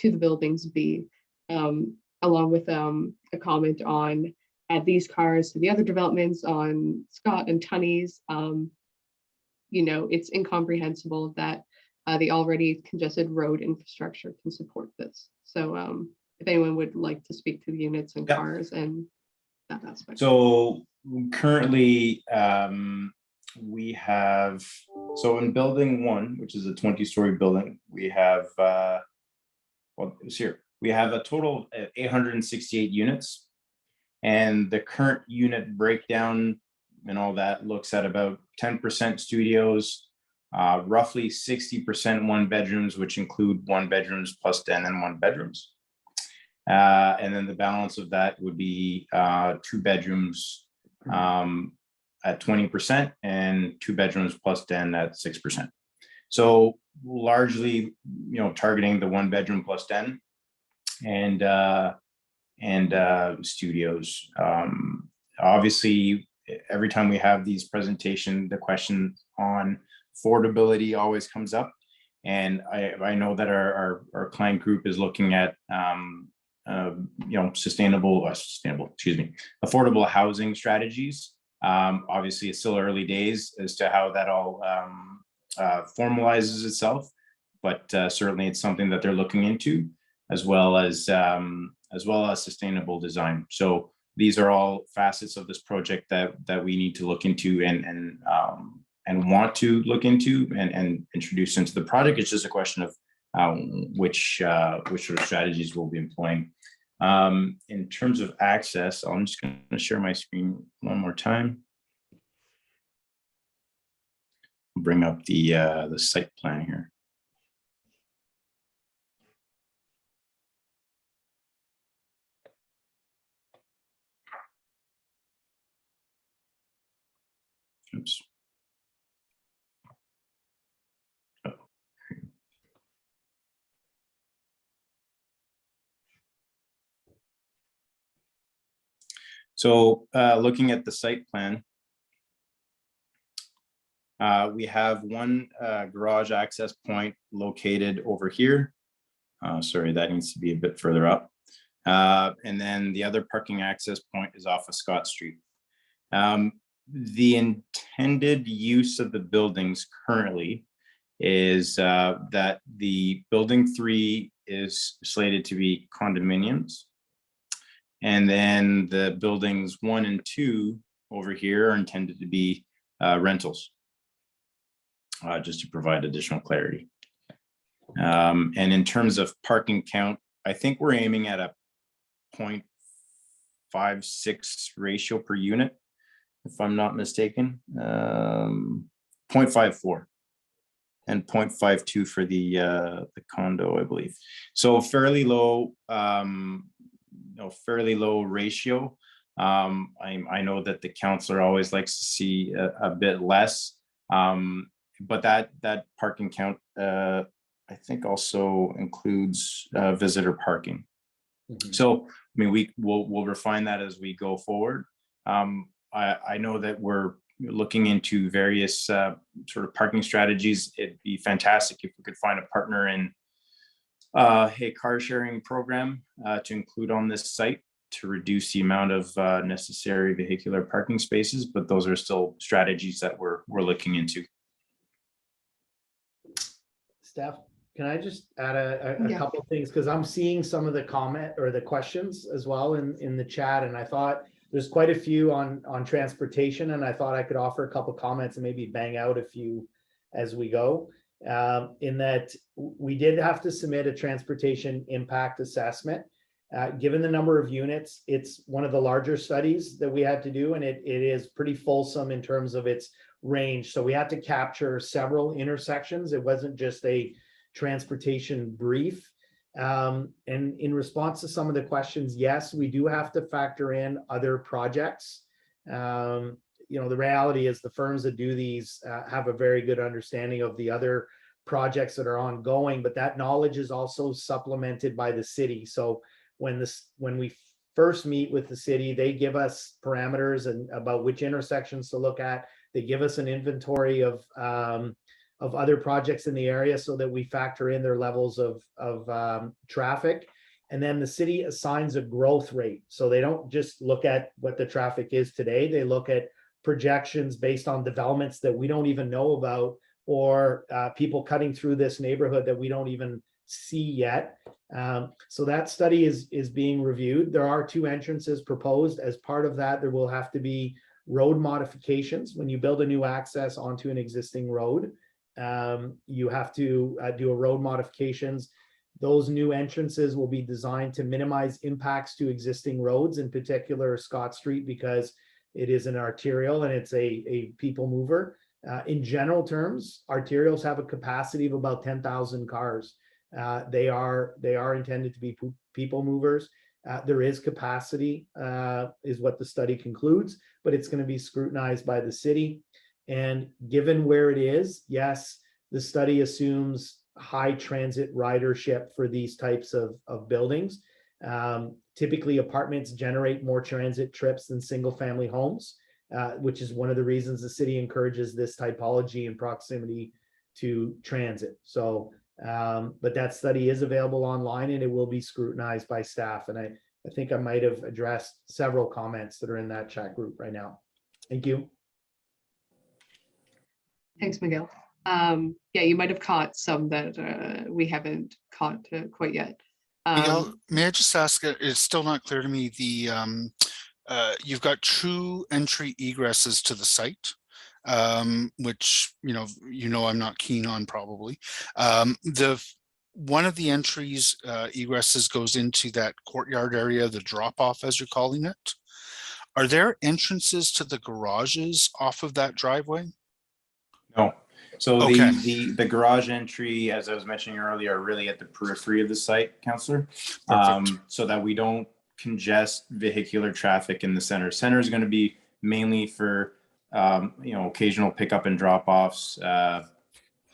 [SPEAKER 2] the buildings be, along with a comment on add these cars to the other developments on Scott and Tunney's. You know, it's incomprehensible that the already congested road infrastructure can support this. So if anyone would like to speak to the units and
[SPEAKER 4] Yep.
[SPEAKER 2] cars and that aspect.
[SPEAKER 4] So currently, we have, so in building 1, which is a 20-story building, we have, well, it's here. We have a total of 868 units. And the current unit breakdown and all that looks at about 10% studios, roughly 60% 1-bedrooms, which include 1-bedrooms plus den and 1-bedrooms. And then the balance of that would be 2-bedrooms at 20% and 2-bedrooms plus den at 6%. So largely, targeting the 1-bedroom plus den and studios. Obviously, every time we have these presentations, the question on affordability always comes up. And I know that our client group is looking at affordable housing strategies. Obviously, it's still early days as to how that all formalizes itself, but certainly it's something that they're looking into, as well as sustainable design. So these are all facets of this project that we need to look into and want to look into and introduce into the project. It's just a question of which sort of strategies we'll be employing. In terms of access, I'm just going to share my screen one more time. Bring up the site plan here. Oops. So looking at the site plan, we have one garage access point located over here. Sorry, that needs to be a bit further up. And then the other parking access point is off of Scott Street. The intended use of the buildings currently is that the building 3 is slated to be condominiums. And then the buildings 1 and 2 over here are intended to be rentals, just to provide additional clarity. And in terms of parking count, I think we're aiming at a 0.56 ratio per unit, if I'm not mistaken. 0.54 and 0.52 for the condo, I believe. So fairly low, fairly low ratio. I know that the councillor always likes to see a bit less, but that parking count, I think, also includes visitor parking. Mm-hmm. So, I mean, we'll refine that as we go forward. I know that we're looking into various sort of parking strategies. It'd be fantastic if we could find a partner in a car sharing program to include on this site to reduce the amount of necessary vehicular parking spaces, but those are still strategies that we're looking into.
[SPEAKER 3] Steph, can I just add a couple of things, because I'm seeing some of the comment or the questions as well in the chat, and I thought there's quite a few on transportation, and I thought I could offer a couple comments and maybe bang out a few as we go. In that we did have to submit a transportation impact assessment. Given the number of units, it's one of the larger studies that we had to do, and it is pretty fulsome in terms of its range. So we had to capture several intersections. It wasn't just a transportation brief. And in response to some of the questions, yes, we do have to factor in other projects. The reality is the firms that do these have a very good understanding of the other projects that are ongoing, but that knowledge is also supplemented by the city. So when we first meet with the city, they give us parameters and about which intersections to look at. They give us an inventory of other projects in the area so that we factor in their levels of traffic. And then the city assigns a growth rate. So they don't just look at what the traffic is today. They look at projections based on developments that we don't even know about, or people cutting through this neighborhood that we don't even see yet. So that study is being reviewed. There are 2 entrances proposed. As part of that, there will have to be road modifications. When you build a new access onto an existing road, you have to do a road modifications. Those new entrances will be designed to minimize impacts to existing roads, in particular Scott Street, because it is an arterial and it's a people mover. In general terms, arterials have a capacity of about 10,000 cars. They are intended to be people movers. There is capacity, is what the study concludes, but it's going to be scrutinized by the city. And given where it is, yes, the study assumes high transit ridership for these types of buildings. Typically, apartments generate more transit trips than single family homes, which is one of the reasons the city encourages this typology in proximity to transit. So, but that study is available online and it will be scrutinized by staff. And I think I might have addressed several comments that are in that chat group right now. Thank you.
[SPEAKER 2] Thanks, Miguel. Yeah, you might have caught some that we haven't caught quite yet.
[SPEAKER 1] Miguel, may I just ask, it's still not clear to me, you've got 2 entry egresses to the site, which, I'm not keen on probably. One of the entries, egresses goes into that courtyard area, the drop off as you're calling it. Are there entrances to the garages off of that driveway?
[SPEAKER 4] No. So
[SPEAKER 1] Okay.
[SPEAKER 4] the garage entry, as I was mentioning earlier, are really at the periphery of the site, Councillor, so that we don't congest vehicular traffic in the center. Center is going to be mainly for occasional pickup and drop offs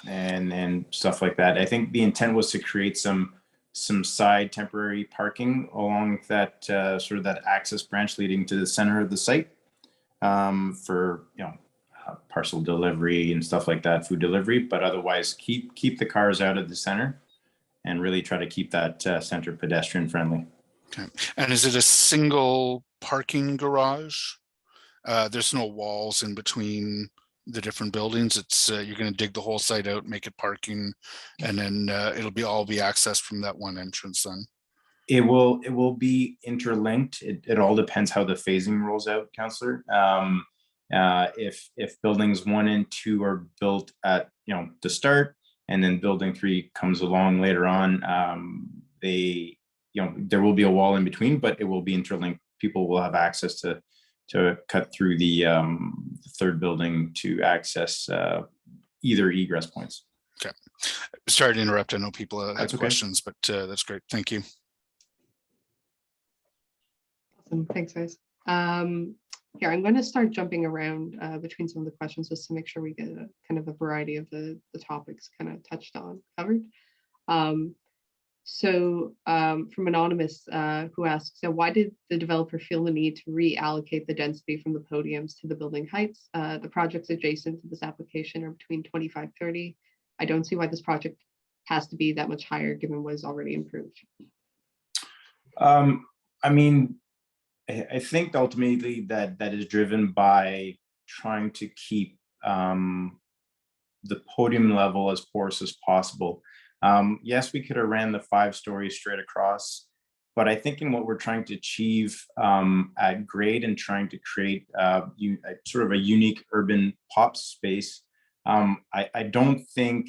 [SPEAKER 4] and stuff like that. I think the intent was to create some side temporary parking along that sort of that access branch leading to the center of the site for parcel delivery and stuff like that, food delivery, but otherwise keep the cars out of the center and really try to keep that center pedestrian friendly.
[SPEAKER 1] Okay. And is it a single parking garage? There's no walls in between the different buildings. It's you're going to dig the whole site out, make it parking, and then it'll all be accessed from that one entrance then.
[SPEAKER 4] It will be interlinked. It all depends how the phasing rolls out, Councillor. If buildings 1 and 2 are built at the start, and then building 3 comes along later on, there will be a wall in between, but it will be interlinked. People will have access to cut through the 3rd building to access either egress points.
[SPEAKER 1] Okay. Sorry to interrupt. I know people have
[SPEAKER 4] That's okay.
[SPEAKER 1] questions, but that's great. Thank you.
[SPEAKER 2] Awesome. Thanks, guys. Here, I'm going to start jumping around between some of the questions just to make sure we get kind of a variety of the topics kind of touched on, covered. So from Anonymous, who asks, so why did the developer feel the need to reallocate the density from the podiums to the building heights? The projects adjacent to this application are between 25-30. I don't see why this project has to be that much higher given what is already improved.
[SPEAKER 4] I mean, I think ultimately that is driven by trying to keep the podium level as porous as possible. Yes, we could have ran the 5 stories straight across, but I think in what we're trying to achieve at grade and trying to create sort of a unique urban pop space, I don't think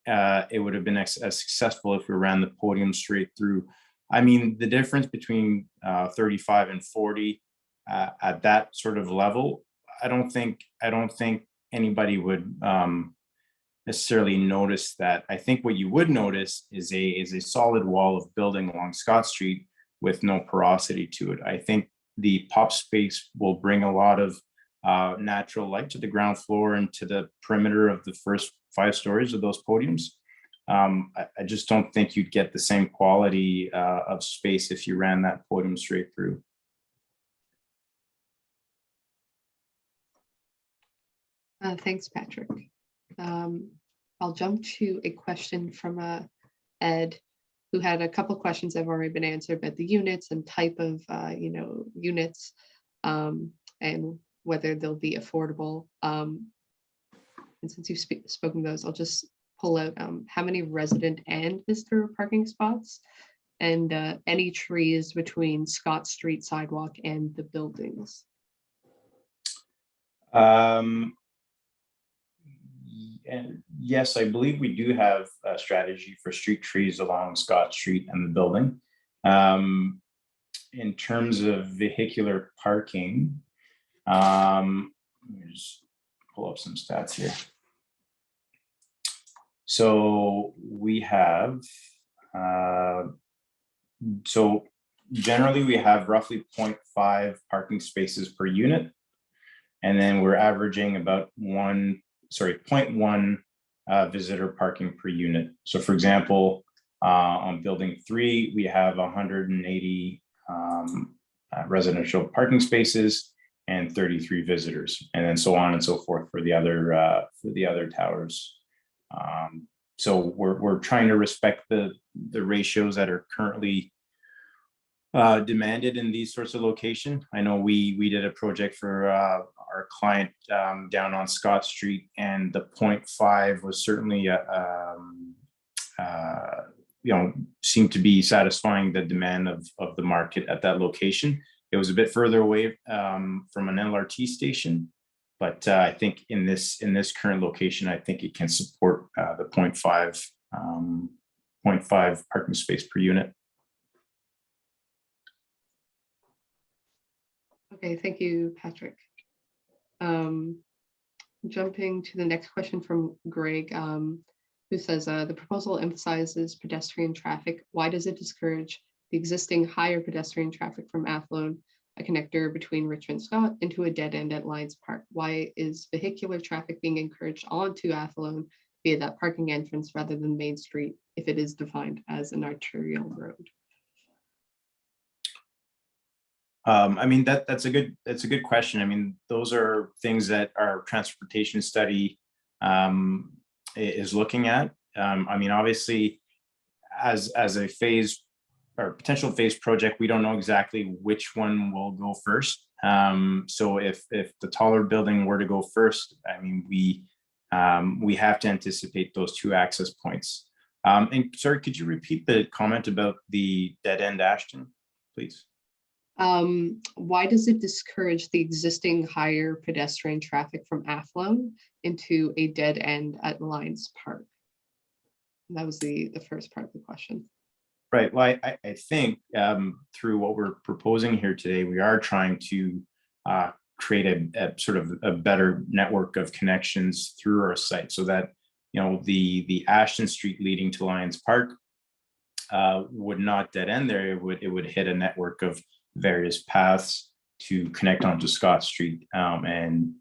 [SPEAKER 4] it would have been as successful if we ran the podium straight through. I mean, the difference between 35 and 40 at that sort of level, I don't think anybody would necessarily notice that. I think what you would notice is a solid wall of building along Scott Street with no porosity to it. I think the pop space will bring a lot of natural light to the ground floor and to the perimeter of the first 5 stories of those podiums. I just don't think you'd get the same quality of space if you ran that podium straight through.
[SPEAKER 2] Thanks, Patrick. I'll jump to a question from Ed, who had a couple questions that have already been answered, but the units and type of units and whether they'll be affordable. And since you've spoken those, I'll just pull out how many resident and visitor parking spots and any trees between Scott Street sidewalk and the buildings.
[SPEAKER 4] And yes, I believe we do have a strategy for street trees along Scott Street and the building. In terms of vehicular parking, let me just pull up some stats here. So we have, so generally we have roughly 0.5 parking spaces per unit. And then we're averaging about 0.1 visitor parking per unit. So for example, on building 3, we have 180 residential parking spaces and 33 visitors, and then so on and so forth for the other towers. So we're trying to respect the ratios that are currently demanded in these sorts of location. I know we did a project for our client down on Scott Street, and the 0.5 was certainly seemed to be satisfying the demand of the market at that location. It was a bit further away from an LRT station, but I think in this current location, I think it can support the 0.5 parking space per unit.
[SPEAKER 2] Okay, thank you, Patrick. Jumping to the next question from Greg, who says, the proposal emphasizes pedestrian traffic. Why does it discourage the existing higher pedestrian traffic from Athlone, a connector between Richmond Scott, into a dead end at Lions Park? Why is vehicular traffic being encouraged onto Athlone via that parking entrance rather than Main Street if it is defined as an arterial road?
[SPEAKER 4] I mean, that's a good question. I mean, those are things that our transportation study is looking at. I mean, obviously, as a phase or potential phase project, we don't know exactly which one will go first. So if the taller building were to go first, I mean, we have to anticipate those 2 access points. And sorry, could you repeat the comment about the dead end, Ashton, please?
[SPEAKER 2] Why does it discourage the existing higher pedestrian traffic from Athlone into a dead end at Lions Park? And that was the first part of the question.
[SPEAKER 4] Right. Well, I think through what we're proposing here today, we are trying to create a sort of a better network of connections through our site, so that the Ashton Street leading to Lions Park would not dead end there. It would hit a network of various paths to connect onto Scott Street and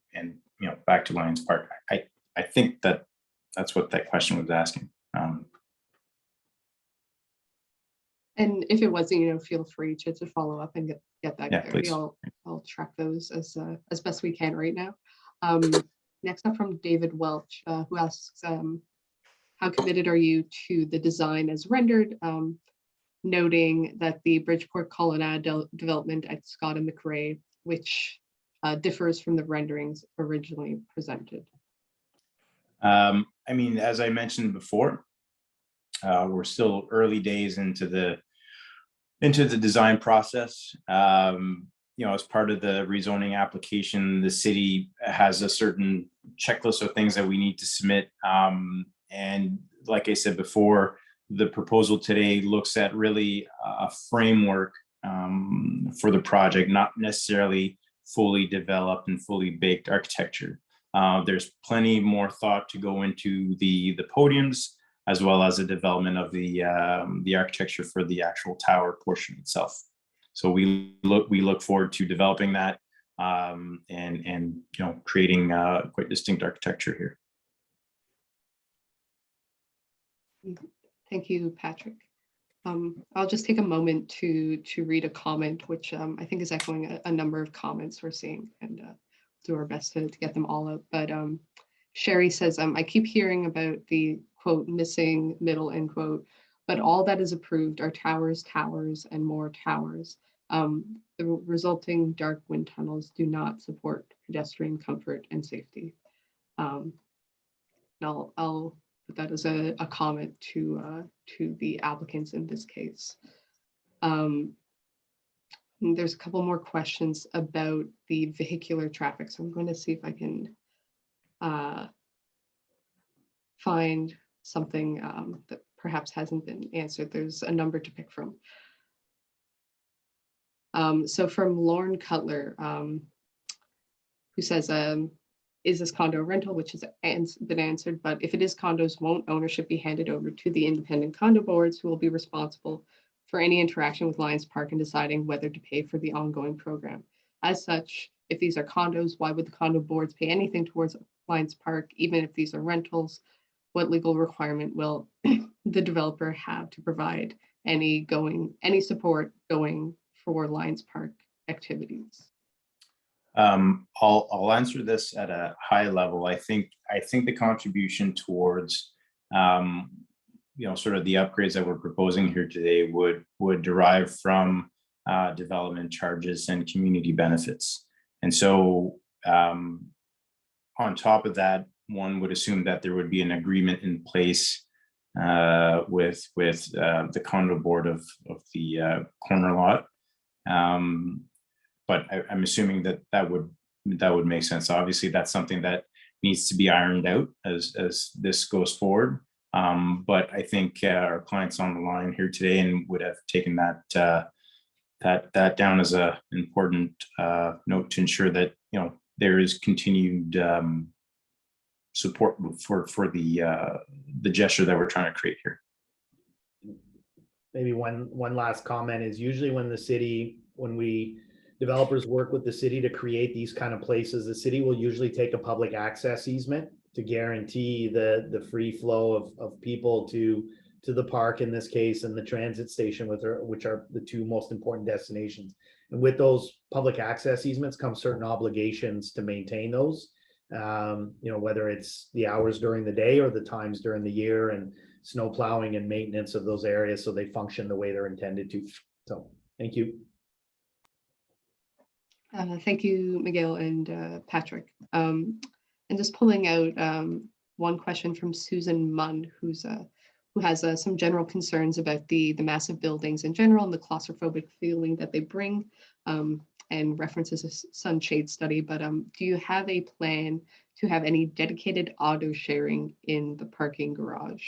[SPEAKER 4] back to Lions Park. I think that's what that question was asking.
[SPEAKER 2] And if it wasn't, feel free to follow up and get that clarity.
[SPEAKER 4] Please.
[SPEAKER 2] I'll track those as best we can right now. Next up from David Welch, who asks, how committed are you to the design as rendered? Noting that the Bridgeport Colonnade development at Scott and McRae, which differs from the renderings originally presented.
[SPEAKER 4] I mean, as I mentioned before, we're still early days into the design process. As part of the rezoning application, the city has a certain checklist of things that we need to submit. And like I said before, the proposal today looks at really a framework for the project, not necessarily fully developed and fully baked architecture. There's plenty more thought to go into the podiums, as well as the development of the architecture for the actual tower portion itself. So we look forward to developing that and creating quite distinct architecture here.
[SPEAKER 2] Thank you, Patrick. I'll just take a moment to read a comment, which I think is echoing a number of comments we're seeing, and do our best to get them all out. But Sherry says, I keep hearing about the quote missing middle end quote, but all that is approved are towers, and more towers. The resulting dark wind tunnels do not support pedestrian comfort and safety. I'll put that as a comment to the applicants in this case. And there's a couple more questions about the vehicular traffic, so I'm going to see if I can find something that perhaps hasn't been answered. There's a number to pick from. So from Lauren Cutler, who says, is this condo rental, which has been answered, but if it is condos, won't ownership be handed over to the independent condo boards who will be responsible for any interaction with Lions Park and deciding whether to pay for the ongoing program? As such, if these are condos, why would the condo boards pay anything towards Lions Park, even if these are rentals? What legal requirement will the developer have to provide any support going for Lions Park activities?
[SPEAKER 4] I'll answer this at a high level. I think the contribution towards sort of the upgrades that we're proposing here today would derive from development charges and community benefits. And so on top of that, one would assume that there would be an agreement in place with the condo board of the corner lot. But I'm assuming that would make sense. Obviously, that's something that needs to be ironed out as this goes forward. But I think our clients on the line here today and would have taken that down as an important note to ensure that there is continued support for the gesture that we're trying to create here.
[SPEAKER 3] Maybe one last comment is usually when we developers work with the city to create these kind of places, the city will usually take a public access easement to guarantee the free flow of people to the park in this case, and the transit station, which are the two most important destinations. And with those public access easements come certain obligations to maintain those, whether it's the hours during the day or the times during the year, and snow plowing and maintenance of those areas so they function the way they're intended to. So thank you.
[SPEAKER 2] Thank you, Miguel and Patrick. And just pulling out one question from Susan Munn, who has some general concerns about the massive buildings in general and the claustrophobic feeling that they bring, and references a sunshade study. But do you have a plan to have any dedicated auto sharing in the parking garage?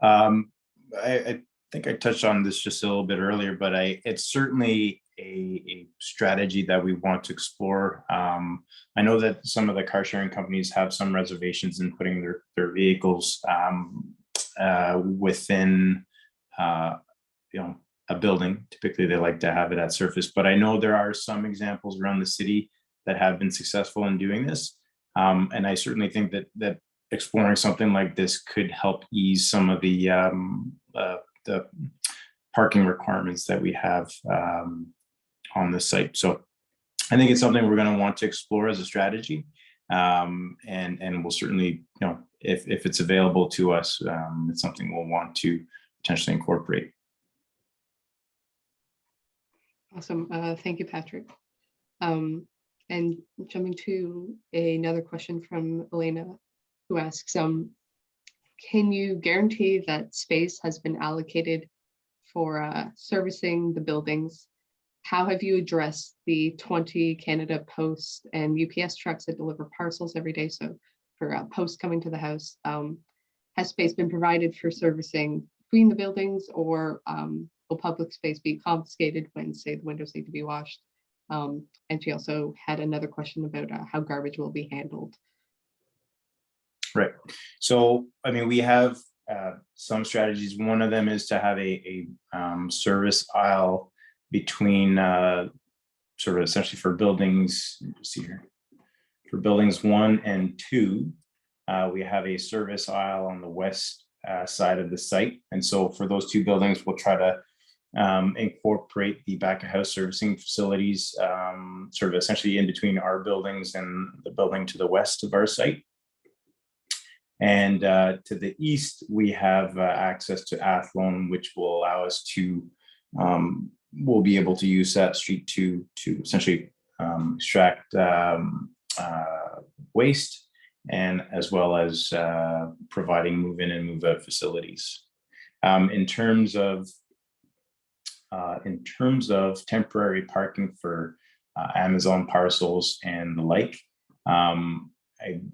[SPEAKER 4] I think I touched on this just a little bit earlier, but it's certainly a strategy that we want to explore. I know that some of the car sharing companies have some reservations in putting their vehicles within a building. Typically they like to have it at surface, but I know there are some examples around the city that have been successful in doing this. And I certainly think that exploring something like this could help ease some of the parking requirements that we have on this site. So I think it's something we're going to want to explore as a strategy, and we'll certainly, if it's available to us, it's something we'll want to potentially incorporate.
[SPEAKER 2] Awesome. Thank you, Patrick. And jumping to another question from Elena, who asks, can you guarantee that space has been allocated for servicing the buildings? How have you addressed the 20 Canada Post and UPS trucks that deliver parcels every day? So for post coming to the house, has space been provided for servicing between the buildings, or will public space be confiscated when, say, the windows need to be washed? And she also had another question about how garbage will be handled.
[SPEAKER 4] Right. So, I mean, we have some strategies. One of them is to have a service aisle between sort of essentially for buildings. Let's see here. For buildings 1 and 2, we have a service aisle on the west side of the site. And so for those 2 buildings, we'll try to incorporate the back of house servicing facilities sort of essentially in between our buildings and the building to the west of our site. And to the east, we have access to Athlone, which will allow us to, we'll be able to use that street to essentially extract waste and as well as providing move-in and move-out facilities. In terms of temporary parking for Amazon parcels and the like,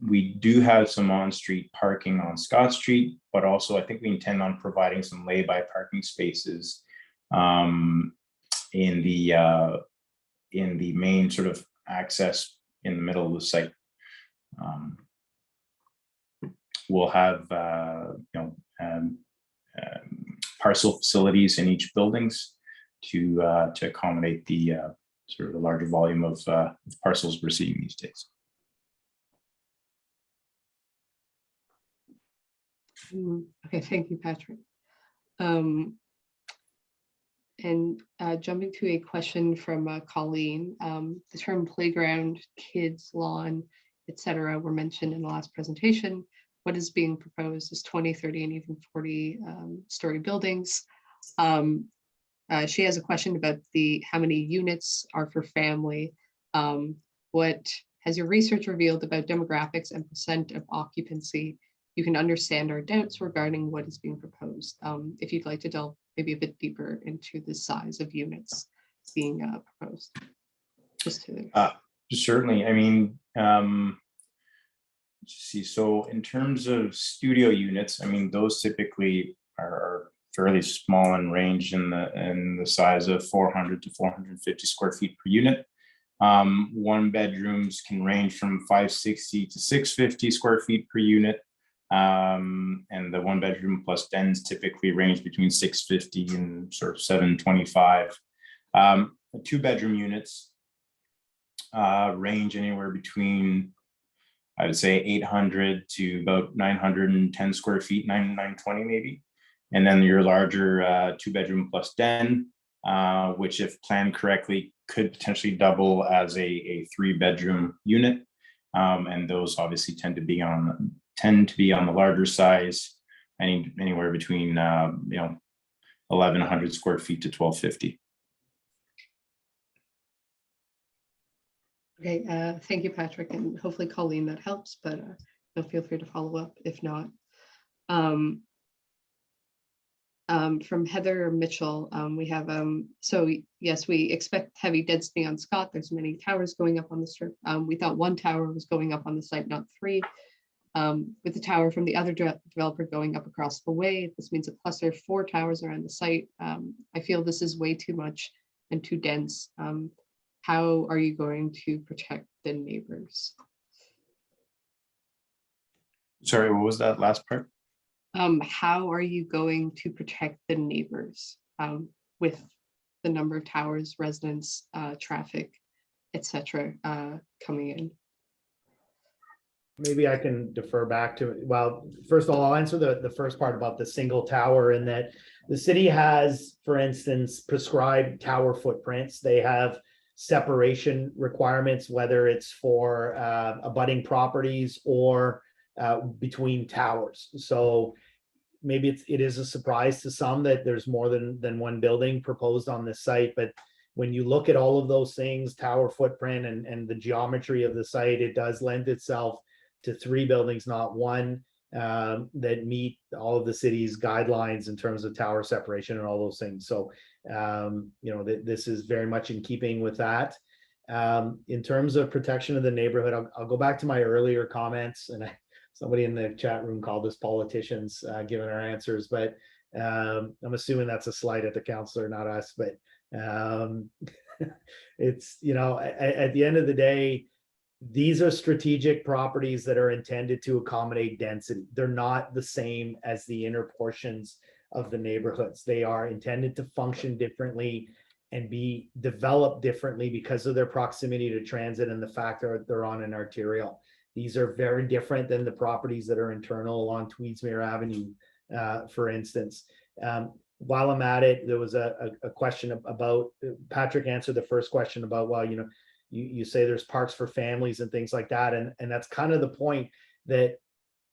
[SPEAKER 4] we do have some on-street parking on Scott Street, but also I think we intend on providing some lay-by parking spaces in the main sort of access in the middle of the site. We'll have parcel facilities in each buildings to accommodate the sort of the larger volume of parcels we're seeing these days.
[SPEAKER 2] Okay, thank you, Patrick. Jumping to a question from Colleen, the term playground, kids, lawn, etc. were mentioned in the last presentation. What is being proposed is 20, 30, and even 40-story buildings. She has a question about how many units are for family. What has your research revealed about demographics and percent of occupancy? You can understand our doubts regarding what is being proposed. If you'd like to delve maybe a bit deeper into the size of units being proposed.
[SPEAKER 4] Certainly. I mean, see, so in terms of studio units, I mean, those typically are fairly small and range in the size of 400 to 450 square feet per unit. One bedrooms can range from 560 to 650 square feet per unit. And the one bedroom plus dens typically range between 650 and sort of 725. The 2-bedroom units range anywhere between, I would say, 800 to about 910 square feet, 920 maybe. And then your larger 2-bedroom plus den, which if planned correctly could potentially double as a 3-bedroom unit. And those obviously tend to be on the larger size, anywhere between 1,100 square feet to 1,250.
[SPEAKER 2] Okay, thank you, Patrick, and hopefully Colleen, that helps, but feel free to follow up if not. From Heather Mitchell, we have, so yes, we expect heavy density on Scott. There's many towers going up on the strip. We thought 1 tower was going up on the site, not 3. With the tower from the other developer going up across the way, this means a cluster of 4 towers are on the site. I feel this is way too much and too dense. How are you going to protect the neighbors?
[SPEAKER 4] Sorry, what was that last part?
[SPEAKER 2] How are you going to protect the neighbors with the number of towers, residents, traffic, etc. coming in?
[SPEAKER 3] Maybe I can defer back to, well, first of all, I'll answer the first part about the single tower, in that the city has, for instance, prescribed tower footprints. They have separation requirements, whether it's for abutting properties or between towers. So maybe it is a surprise to some that there's more than one building proposed on this site, but when you look at all of those things, tower footprint and the geometry of the site, it does lend itself to 3 buildings, not 1, that meet all of the city's guidelines in terms of tower separation and all those things. So, this is very much in keeping with that. In terms of protection of the neighborhood, I'll go back to my earlier comments, and somebody in the chat room called us politicians, giving our answers, but I'm assuming that's a slight at the councillor, not us, but it's, at the end of the day, these are strategic properties that are intended to accommodate density. They're not the same as the inner portions of the neighborhoods. They are intended to function differently and be developed differently because of their proximity to transit and the fact that they're on an arterial. These are very different than the properties that are internal along Tweedsmuir Avenue, for instance. While I'm at it, there was a question about, Patrick answered the first question about, well, you say there's parks for families and things like that. And that's kind of the point, that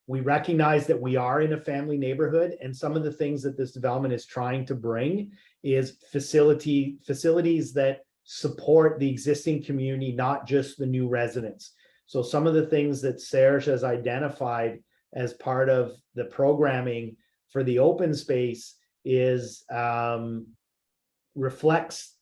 [SPEAKER 3] we recognize that we are in a family neighborhood, and some of the things that this development is trying to bring is facilities that support the existing community, not just the new residents. So some of the things that Serge has identified as part of the programming for the open space is reflects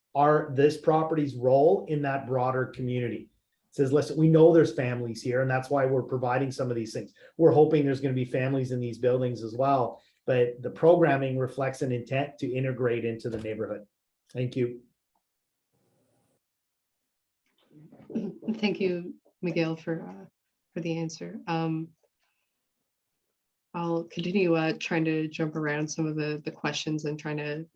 [SPEAKER 3] this property's role in that broader community. It says, listen, we know there's families here, and that's why we're providing some of these things. We're hoping there's going to be families in these buildings as well, but the programming reflects an intent to integrate into the neighborhood. Thank you.
[SPEAKER 2] Thank you, Miguel, for the answer. I'll continue trying to jump around some of the questions and trying to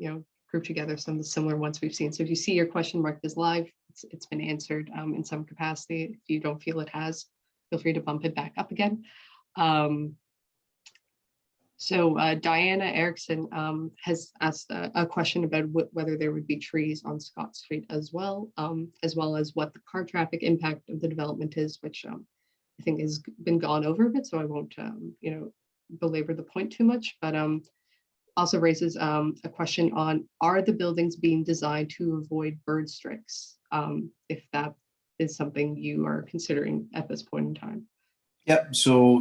[SPEAKER 2] group together some of the similar ones we've seen. So if you see your question marked as live, it's been answered in some capacity. If you don't feel it has, feel free to bump it back up again. So Diana Erickson has asked a question about whether there would be trees on Scott Street as well as what the car traffic impact of the development is, which I think has been gone over a bit, so I won't belabor the point too much, but also raises a question on, are the buildings being designed to avoid bird strikes? If that is something you are considering at this point in time.
[SPEAKER 4] Yep. So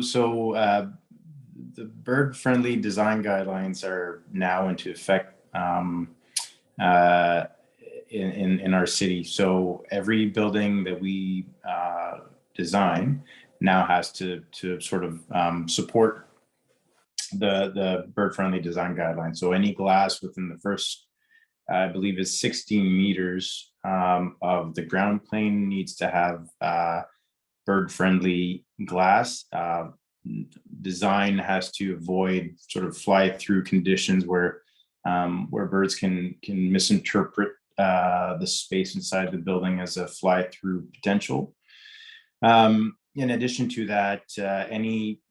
[SPEAKER 4] the bird-friendly design guidelines are now into effect in our city. So every building that we design now has to sort of support the bird-friendly design guidelines. So any glass within the first, I believe, is 16 meters of the ground plane needs to have bird-friendly glass. Design has to avoid sort of fly-through conditions where birds can misinterpret the space inside the building as a fly-through potential. In addition to that, any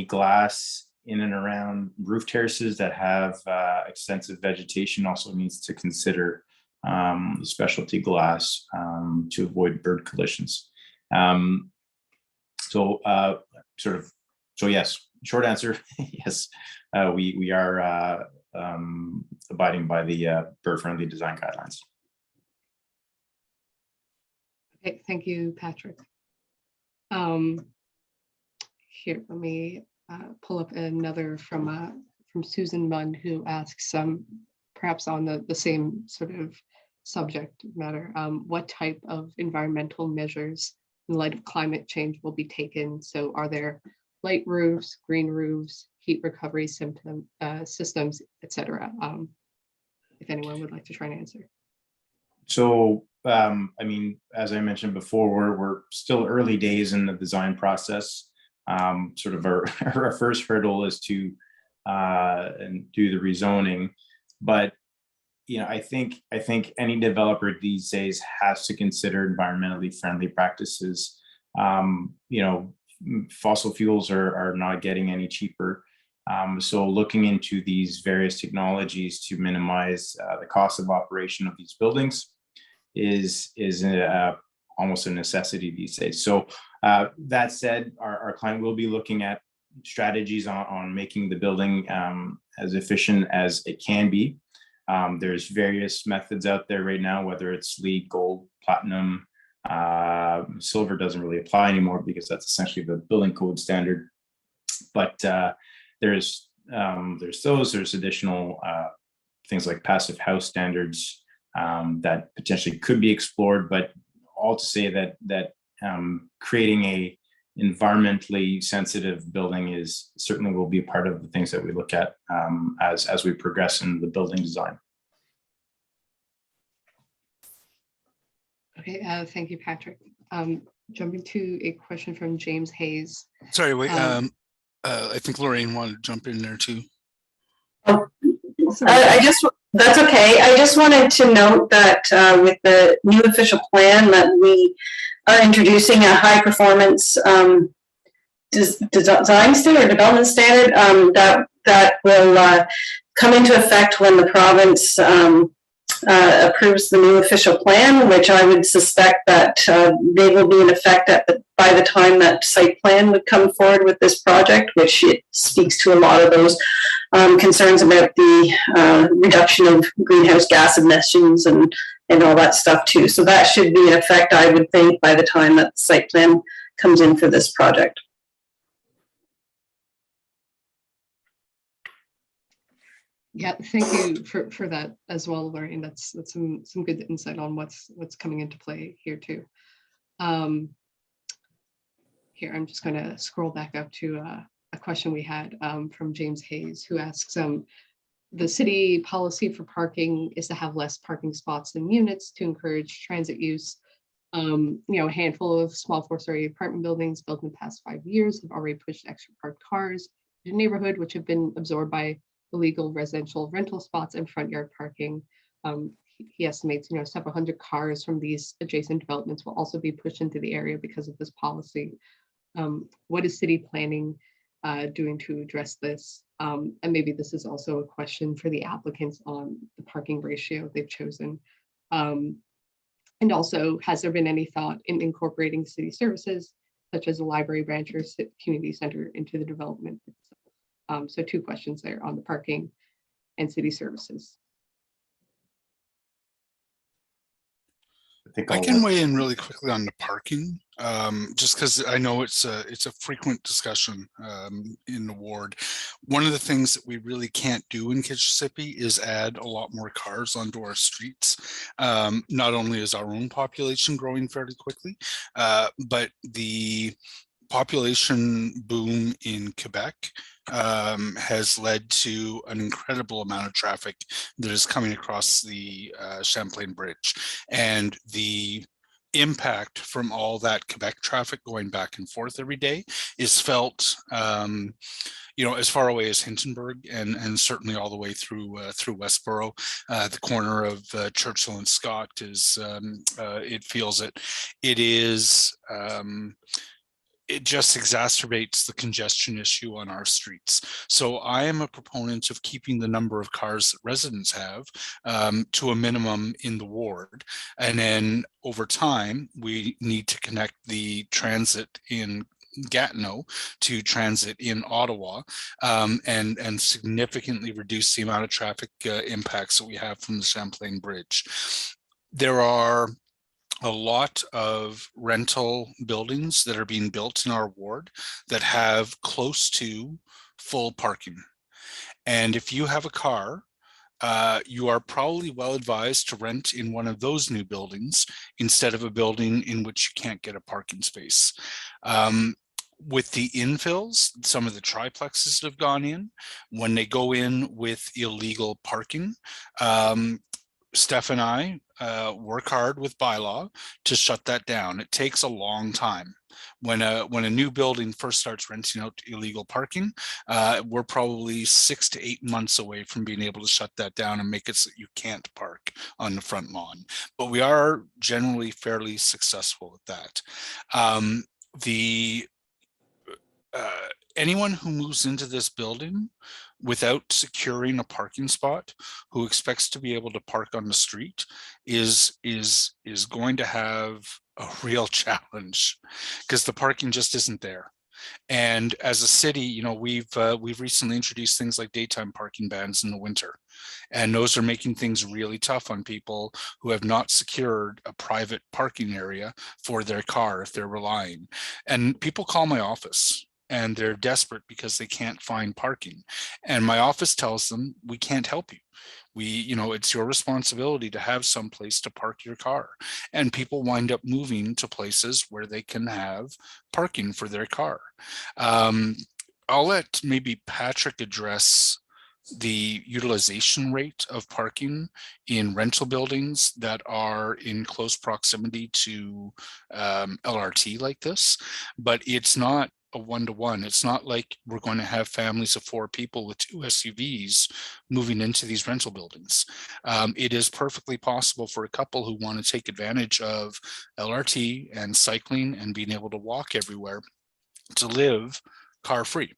[SPEAKER 4] glass in and around roof terraces that have extensive vegetation also needs to consider specialty glass to avoid bird collisions. So yes, short answer, yes, we are abiding by the bird-friendly design guidelines.
[SPEAKER 2] Okay, thank you, Patrick. Here, let me pull up another from Susan Munn, who asks, perhaps on the same sort of subject matter, what type of environmental measures in light of climate change will be taken? So are there light roofs, green roofs, heat recovery systems, etc.? If anyone would like to try and answer.
[SPEAKER 4] So, I mean, as I mentioned before, we're still early days in the design process. Sort of our first hurdle is to and do the rezoning, but I think any developer these days has to consider environmentally friendly practices. Fossil fuels are not getting any cheaper. So looking into these various technologies to minimize the cost of operation of these buildings is almost a necessity these days. So that said, our client will be looking at strategies on making the building as efficient as it can be. There's various methods out there right now, whether it's LEED, gold, platinum, silver doesn't really apply anymore because that's essentially the building code standard. But there's additional things like passive house standards that potentially could be explored. But all to say that creating a environmentally sensitive building is certainly will be part of the things that we look at as we progress in the building design.
[SPEAKER 2] Okay, thank you, Patrick. Jumping to a question from James Hayes.
[SPEAKER 1] Sorry, wait. I think Lorraine wanted to jump in there too.
[SPEAKER 6] That's okay. I just wanted to note that with the new official plan that we are introducing a high performance design standard or development standard that will come into effect when the province approves the new official plan, which I would suspect that they will be in effect by the time that site plan would come forward with this project, which it speaks to a lot of those concerns about the reduction of greenhouse gas emissions and all that stuff too. So that should be in effect, I would think, by the time that the site plan comes in for this project.
[SPEAKER 2] Yeah, thank you for that as well, Lorraine. That's some good insight on what's coming into play here too. Here, I'm just going to scroll back up to a question we had from James Hayes, who asks, the city policy for parking is to have less parking spots than units to encourage transit use. You know, a handful of small four-story apartment buildings built in the past 5 years have already pushed extra parked cars to the neighborhood, which have been absorbed by illegal residential rental spots and front yard parking. He estimates, you know, several hundred cars from these adjacent developments will also be pushed into the area because of this policy. What is city planning doing to address this? And maybe this is also a question for the applicants on the parking ratio they've chosen. And also, has there been any thought in incorporating city services, such as a library branch or community center, into the development itself? So 2 questions there on the parking and city services.
[SPEAKER 1] I can weigh in really quickly on the parking, just because I know it's a frequent discussion in the ward. One of the things that we really can't do in Kitchissippi is add a lot more cars onto our streets. Not only is our own population growing fairly quickly, but the population boom in Quebec has led to an incredible amount of traffic that is coming across the Champlain Bridge, and the impact from all that Quebec traffic going back and forth every day is felt, you know, as far away as Hintonburg and certainly all the way through Westboro. The corner of Churchill and Scott is it feels it. It is. It just exacerbates the congestion issue on our streets. So I am a proponent of keeping the number of cars that residents have to a minimum in the ward. And then over time, we need to connect the transit in Gatineau to transit in Ottawa, and significantly reduce the amount of traffic impacts that we have from the Champlain Bridge. There are a lot of rental buildings that are being built in our ward that have close to full parking. And if you have a car, you are probably well advised to rent in one of those new buildings instead of a building in which you can't get a parking space. With the infills, some of the triplexes that have gone in, when they go in with illegal parking, Steph and I work hard with bylaw to shut that down. It takes a long time. When a new building first starts renting out illegal parking, we're probably 6 to 8 months away from being able to shut that down and make it so you can't park on the front lawn. But we are generally fairly successful at that. Anyone who moves into this building without securing a parking spot, who expects to be able to park on the street, is going to have a real challenge, because the parking just isn't there. And as a city, you know, we've recently introduced things like daytime parking bans in the winter, and those are making things really tough on people who have not secured a private parking area for their car if they're relying. And people call my office and they're desperate because they can't find parking. And my office tells them, we can't help you. You know, it's your responsibility to have some place to park your car. And people wind up moving to places where they can have parking for their car. I'll let maybe Patrick address the utilization rate of parking in rental buildings that are in close proximity to LRT like this, but it's not a one-to-one. It's not like we're going to have families of 4 people with 2 SUVs moving into these rental buildings. It is perfectly possible for a couple who want to take advantage of LRT and cycling and being able to walk everywhere to live car-free.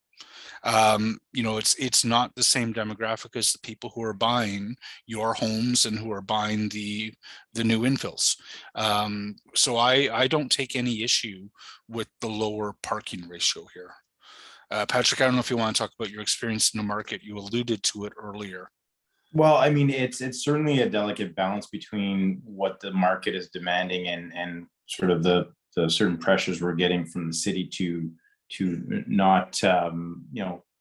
[SPEAKER 1] You know, it's not the same demographic as the people who are buying your homes and who are buying the new infills. So I don't take any issue with the lower parking ratio here. Patrick, I don't know if you want to talk about your experience in the market. You alluded to it earlier.
[SPEAKER 4] Well, I mean, it's certainly a delicate balance between what the market is demanding and sort of the certain pressures we're getting from the city to not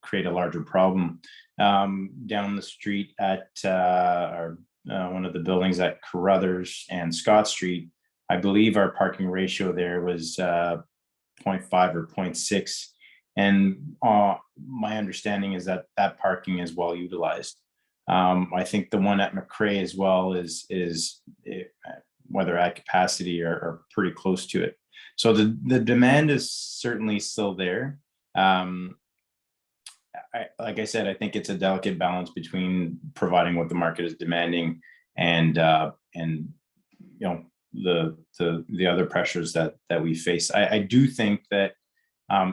[SPEAKER 4] create a larger problem. Down the street at one of the buildings at Carruthers and Scott Street, I believe our parking ratio there was 0.5 or 0.6. And my understanding is that parking is well utilized. I think the one at McRae as well is whether at capacity or pretty close to it. So the demand is certainly still there. Like I said, I think it's a delicate balance between providing what the market is demanding and the other pressures that we face. I do think that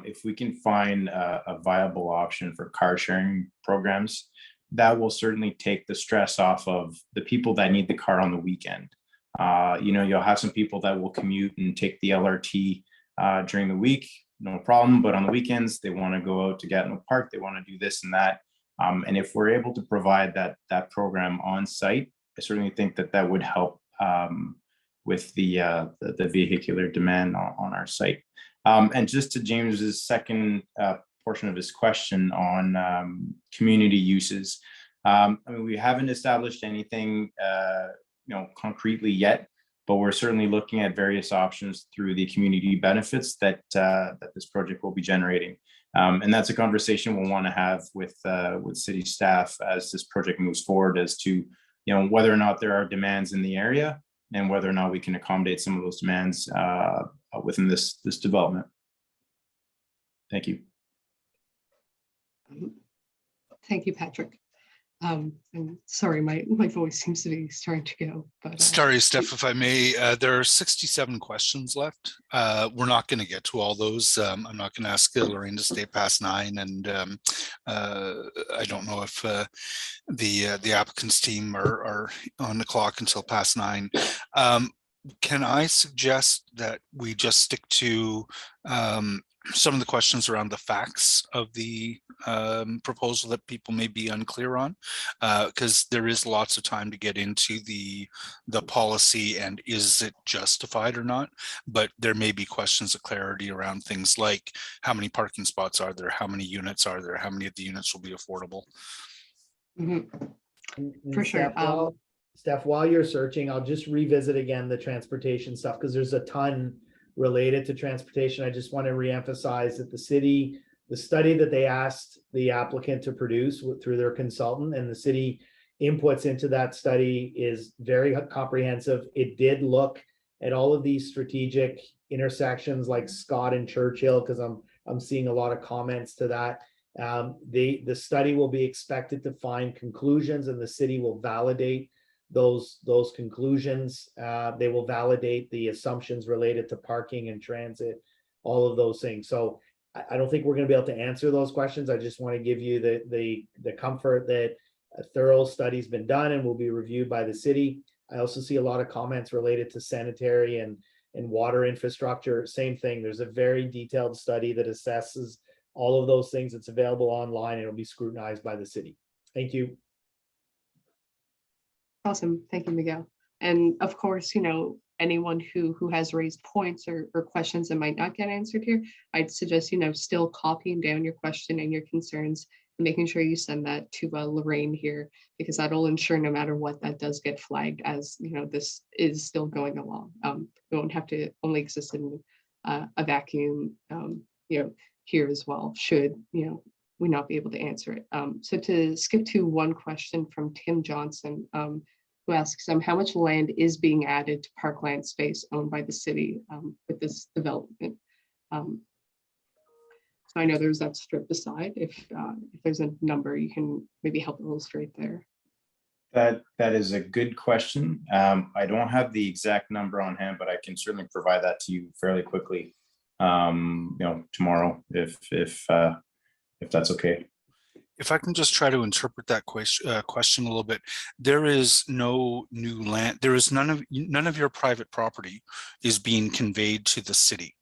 [SPEAKER 4] if we can find a viable option for car sharing programs, that will certainly take the stress off of the people that need the car on the weekend. You'll have some people that will commute and take the LRT during the week, no problem. But on the weekends, they want to go out to Gatineau Park. They want to do this and that. And if we're able to provide that program on site, I certainly think that would help with the vehicular demand on our site. And just to James's second portion of his question on community uses, we haven't established anything concretely yet, but we're certainly looking at various options through the community benefits that this project will be generating. And that's a conversation we'll want to have with city staff as this project moves forward, as to whether or not there are demands in the area and whether or not we can accommodate some of those demands within this development. Thank you.
[SPEAKER 2] Thank you, Patrick. I'm sorry, my voice seems to be starting to go. But
[SPEAKER 1] sorry, Steph, if I may, there are 67 questions left. We're not going to get to all those. I'm not going to ask Lorraine to stay past 9, and I don't know if the applicants team are on the clock until past 9. Can I suggest that we just stick to some of the questions around the facts of the proposal that people may be unclear on, because there is lots of time to get into the policy and is it justified or not, but there may be questions of clarity around things like how many parking spots are there, how many units are there, how many of the units will be affordable.
[SPEAKER 2] For sure.
[SPEAKER 3] Steph, while you're searching, I'll just revisit again the transportation stuff, because there's a ton related to transportation. I just want to reemphasize that the study that they asked the applicant to produce through their consultant, and the city inputs into that study, is very comprehensive. It did look at all of these strategic intersections like Scott and Churchill, because I'm seeing a lot of comments to that. The study will be expected to find conclusions, and the city will validate those conclusions. They will validate the assumptions related to parking and transit, all of those things. So I don't think we're going to be able to answer those questions. I just want to give you the comfort that a thorough study's been done and will be reviewed by the city. I also see a lot of comments related to sanitary and water infrastructure. Same thing. There's a very detailed study that assesses all of those things. It's available online and it'll be scrutinized by the city. Thank you.
[SPEAKER 2] Awesome. Thank you, Miguel. And of course, anyone who has raised points or questions that might not get answered here, I'd suggest, still copying down your question and your concerns and making sure you send that to Lorraine here, because that'll ensure no matter what, that does get flagged as, this is still going along. We won't have to only exist in a vacuum, here as well, should, we not be able to answer it. So to skip to one question from Tim Johnson, who asks how much land is being added to parkland space owned by the city with this development. So I know there's that strip beside. If there's a number, you can maybe help illustrate there.
[SPEAKER 4] That is a good question. I don't have the exact number on hand, but I can certainly provide that to you fairly quickly. Tomorrow, if that's okay.
[SPEAKER 1] If I can just try to interpret that question a little bit, there is no new land. There is none of your private property is being conveyed to the city.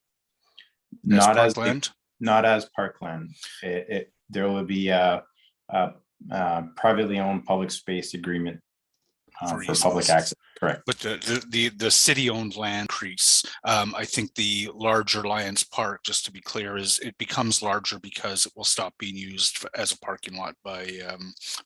[SPEAKER 4] Not as parkland. There will be a privately owned public space agreement for public access. Correct.
[SPEAKER 1] But the city-owned land increase, I think the larger Lions Park, just to be clear, is it becomes larger because it will stop being used as a parking lot by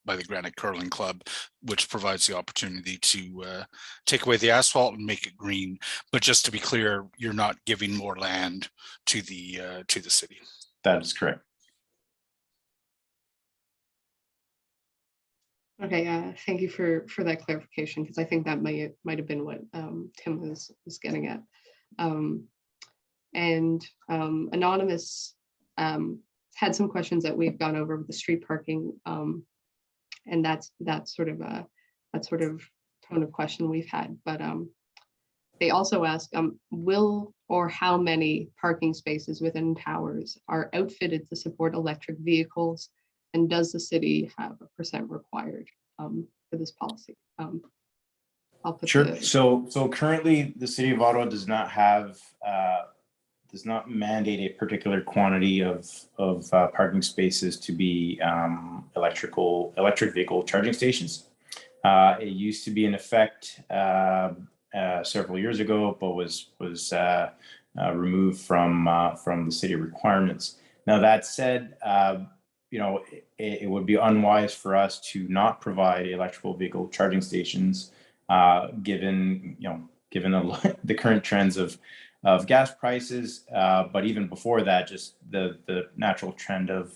[SPEAKER 1] the Granite Curling Club, which provides the opportunity to take away the asphalt and make it green. But just to be clear, you're not giving more land to the city.
[SPEAKER 4] That is correct.
[SPEAKER 2] Okay, thank you for that clarification, because I think that might have been what Tim was getting at. Anonymous had some questions that we've gone over with the street parking, and that's sort of tone of question we've had. But they also ask, will or how many parking spaces within towers are outfitted to support electric vehicles? And does the city have a percent required for this policy? I'll put
[SPEAKER 4] Sure. So currently, the city of Ottawa does not mandate a particular quantity of parking spaces to be electric vehicle charging stations. It used to be in effect several years ago, but was removed from the city requirements. Now that said, it would be unwise for us to not provide electrical vehicle charging stations, given the current trends of gas prices, but even before that, just the natural trend of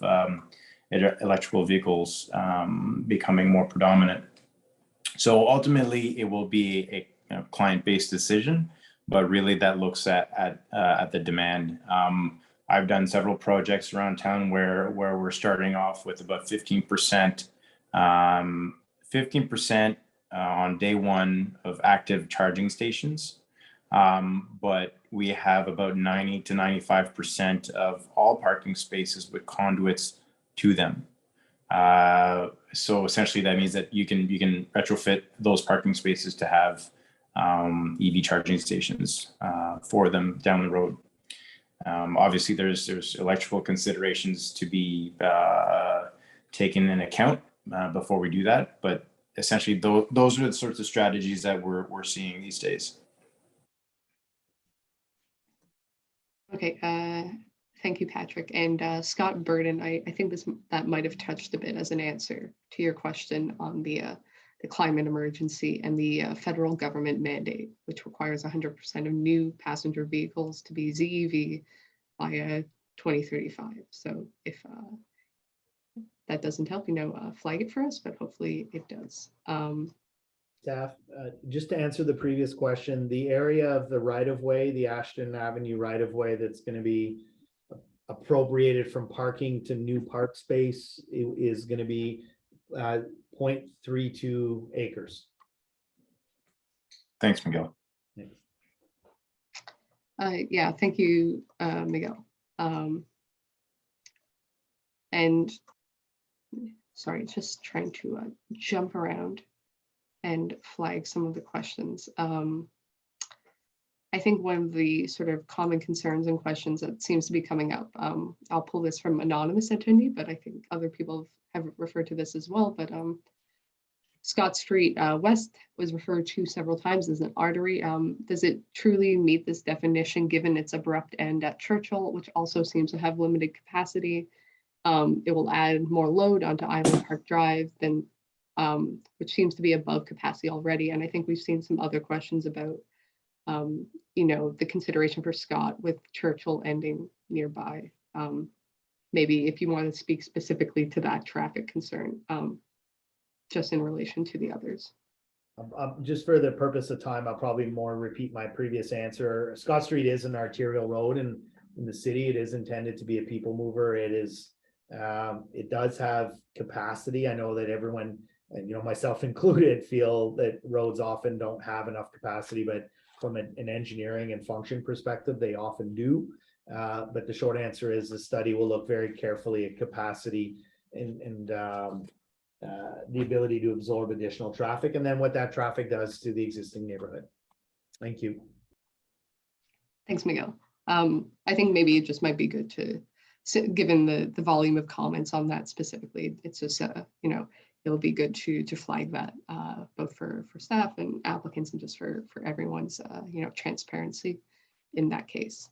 [SPEAKER 4] electrical vehicles becoming more predominant. So ultimately, it will be a client-based decision, but really that looks at the demand. I've done several projects around town where we're starting off with about 15% on day one of active charging stations. But we have about 90 to 95% of all parking spaces with conduits to them. So essentially that means that you can retrofit those parking spaces to have EV charging stations for them down the road. Obviously, there's electrical considerations to be taken in account before we do that, but essentially those are the sorts of strategies that we're seeing these days.
[SPEAKER 2] Okay, thank you, Patrick. And Scott Burden, I think that might have touched a bit as an answer to your question on the climate emergency and the federal government mandate, which requires 100% of new passenger vehicles to be ZEV by 2035. So if that doesn't help, flag it for us, but hopefully it does.
[SPEAKER 3] Staff, just to answer the previous question, the area of the right-of-way, the Ashton Avenue right-of-way that's going to be appropriated from parking to new park space is going to be 0.32 acres.
[SPEAKER 4] Thanks, Miguel.
[SPEAKER 3] Thanks.
[SPEAKER 2] Yeah, thank you, Miguel. And sorry, just trying to jump around and flag some of the questions. I think one of the sort of common concerns and questions that seems to be coming up, I'll pull this from anonymous attendee, but I think other people have referred to this as well, but Scott Street West was referred to several times as an artery. Does it truly meet this definition given its abrupt end at Churchill, which also seems to have limited capacity? It will add more load onto Island Park Drive than which seems to be above capacity already. And I think we've seen some other questions about, the consideration for Scott with Churchill ending nearby. Maybe if you want to speak specifically to that traffic concern, just in relation to the others.
[SPEAKER 3] Just for the purpose of time, I'll probably more repeat my previous answer. Scott Street is an arterial road, and in the city, it is intended to be a people mover. It is, it does have capacity. I know that everyone, and myself included, feel that roads often don't have enough capacity, but from an engineering and function perspective, they often do. But the short answer is the study will look very carefully at capacity and the ability to absorb additional traffic, and then what that traffic does to the existing neighborhood. Thank you.
[SPEAKER 2] Thanks, Miguel. I think maybe it just might be good to, given the volume of comments on that specifically, it's just, it'll be good to flag that both for staff and applicants and just for everyone's transparency in that case.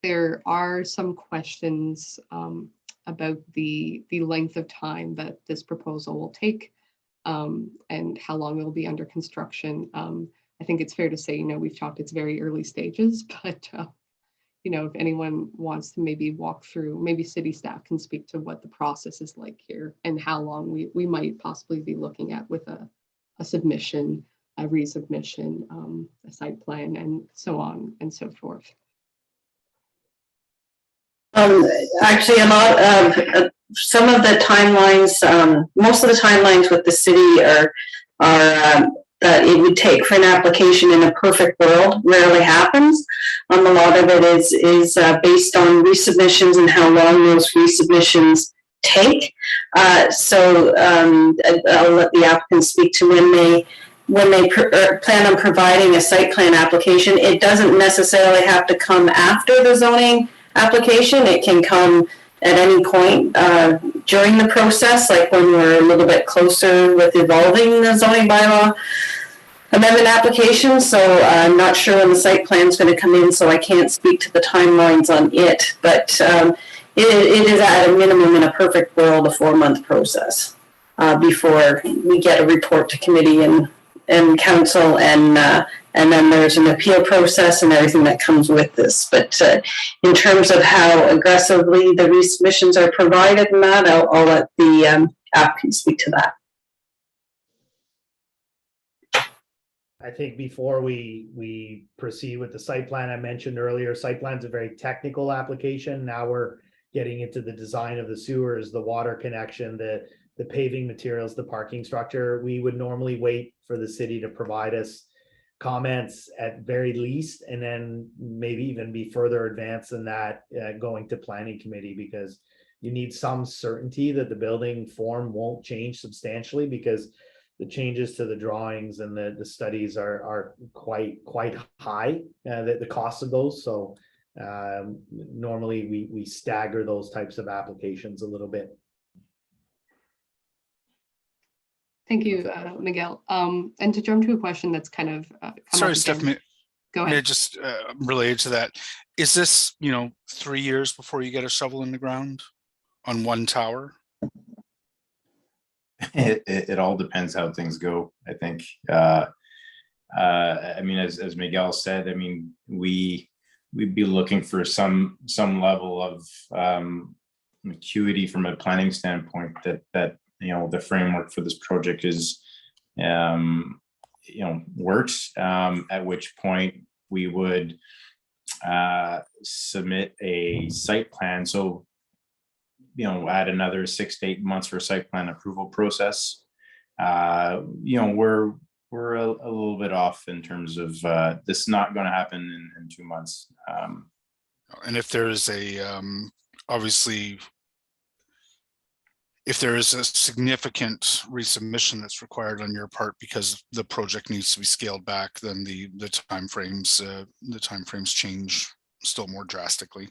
[SPEAKER 2] There are some questions about the length of time that this proposal will take and how long it will be under construction. I think it's fair to say, we've talked, it's very early stages, but if anyone wants to maybe walk through, maybe city staff can speak to what the process is like here and how long we might possibly be looking at with a submission, a resubmission, a site plan, and so on and so forth.
[SPEAKER 6] Actually, a lot of some of the timelines, most of the timelines with the city are that it would take for an application in a perfect world rarely happens. A lot of it is based on resubmissions and how long those resubmissions take. So I'll let the applicants speak to when they plan on providing a site plan application. It doesn't necessarily have to come after the zoning application. It can come at any point during the process, like when we're a little bit closer with evolving the zoning bylaw amendment application. So I'm not sure when the site plan is going to come in, so I can't speak to the timelines on it. But it is at a minimum, in a perfect world, a 4-month process before we get a report to committee and council, and then there's an appeal process and everything that comes with this. But in terms of how aggressively the resubmissions are provided and that, I'll let the applicant speak to that.
[SPEAKER 3] I think before we proceed with the site plan, I mentioned earlier, site plan's a very technical application. Now we're getting into the design of the sewers, the water connection, the paving materials, the parking structure. We would normally wait for the city to provide us comments at very least, and then maybe even be further advanced than that, going to planning committee, because you need some certainty that the building form won't change substantially, because the changes to the drawings and the studies are quite high, the cost of those. So normally we stagger those types of applications a little bit.
[SPEAKER 2] Thank you, Miguel. And to jump to a question that's kind of
[SPEAKER 1] sorry, Steph,
[SPEAKER 2] go ahead.
[SPEAKER 1] Just related to that, is this 3 years before you get a shovel in the ground on one tower?
[SPEAKER 4] It all depends how things go, I think. I mean, as Miguel said, I mean, we'd be looking for some level of acuity from a planning standpoint, that the framework for this project is works, at which point we would submit a site plan. So add another 6 to 8 months for a site plan approval process. We're a little bit off in terms of this is not going to happen in 2 months.
[SPEAKER 1] And if there is obviously, if there is a significant resubmission that's required on your part because the project needs to be scaled back, then the timeframes change still more drastically.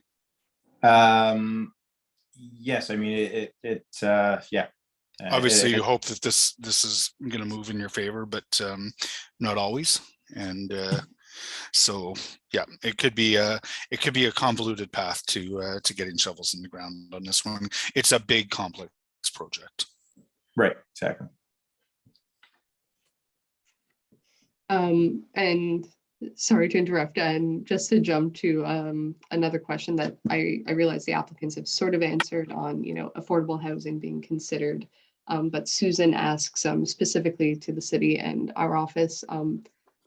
[SPEAKER 4] Yes, I mean yeah.
[SPEAKER 1] Obviously, you hope that this is going to move in your favor, but not always. And so, yeah, it could be a convoluted path to getting shovels in the ground on this one. It's a big, complex project.
[SPEAKER 4] Right. Exactly.
[SPEAKER 2] And sorry to interrupt, and just to jump to another question that I realize the applicants have sort of answered on, affordable housing being considered. But Susan asks specifically to the city and our office,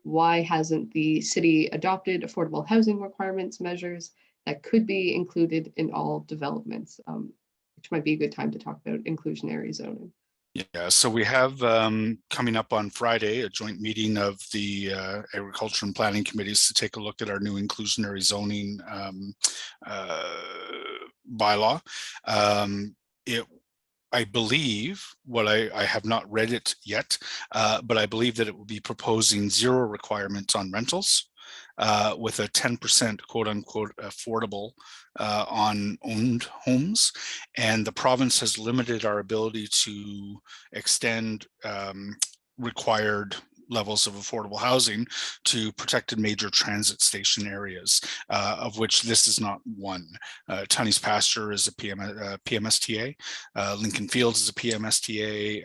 [SPEAKER 2] why hasn't the city adopted affordable housing requirements measures that could be included in all developments, which might be a good time to talk about inclusionary zoning.
[SPEAKER 1] Yeah, so we have coming up on Friday a joint meeting of the Agriculture and Planning Committees to take a look at our new inclusionary zoning bylaw. I believe, I have not read it yet, but I believe that it will be proposing 0 requirements on rentals. with a 10% quote unquote affordable on owned homes. And the province has limited our ability to extend required levels of affordable housing to protected major transit station areas, of which this is not one. Tunney's Pasture is a PMSTA, Lincoln Fields is a PMSTA,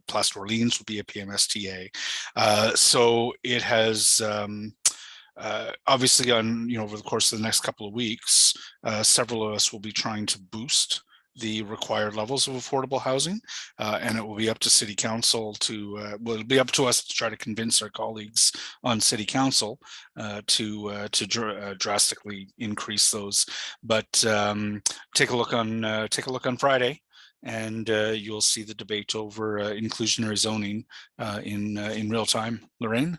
[SPEAKER 1] Place d'Orleans will be a PMSTA. So it has obviously over the course of the next couple of weeks, several of us will be trying to boost the required levels of affordable housing, and it will be up to City Council to, well, it'll be up to us to try to convince our colleagues on City Council to drastically increase those. But take a look on Friday, and you'll see the debate over inclusionary zoning in real time. Lorraine?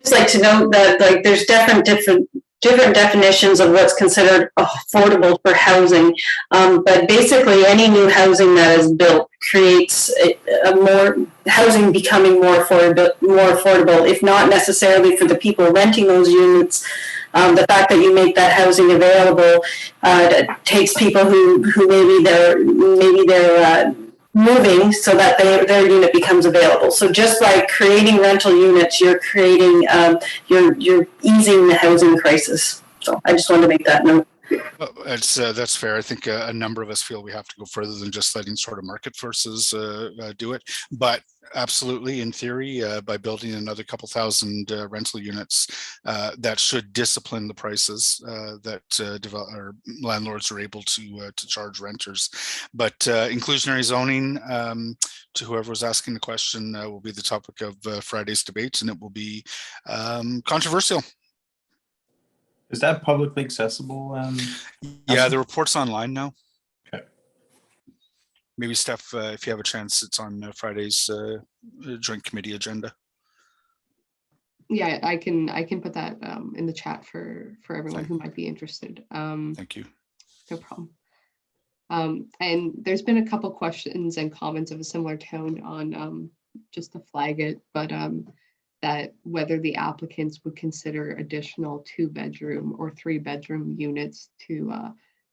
[SPEAKER 6] Just like to note that there's different definitions of what's considered affordable for housing, but basically any new housing that is built creates a more housing becoming more affordable, if not necessarily for the people renting those units. The fact that you make that housing available takes people who maybe they're moving so that their unit becomes available. So just by creating rental units, you're creating, you're easing the housing crisis. So I just wanted to make that note.
[SPEAKER 1] That's fair. I think a number of us feel we have to go further than just letting sort of market forces do it. But absolutely, in theory, by building another couple thousand rental units, that should discipline the prices that landlords are able to charge renters. But inclusionary zoning, to whoever was asking the question, will be the topic of Friday's debate, and it will be controversial.
[SPEAKER 4] Is that publicly accessible?
[SPEAKER 1] Yeah, the report's online now.
[SPEAKER 4] Okay.
[SPEAKER 1] Maybe Steph, if you have a chance, it's on Friday's joint committee agenda.
[SPEAKER 2] Yeah, I can put that in the chat for everyone who might be interested.
[SPEAKER 1] Thank you.
[SPEAKER 2] No problem. And there's been a couple questions and comments of a similar tone on just to flag it, but that whether the applicants would consider additional 2-bedroom or 3-bedroom units to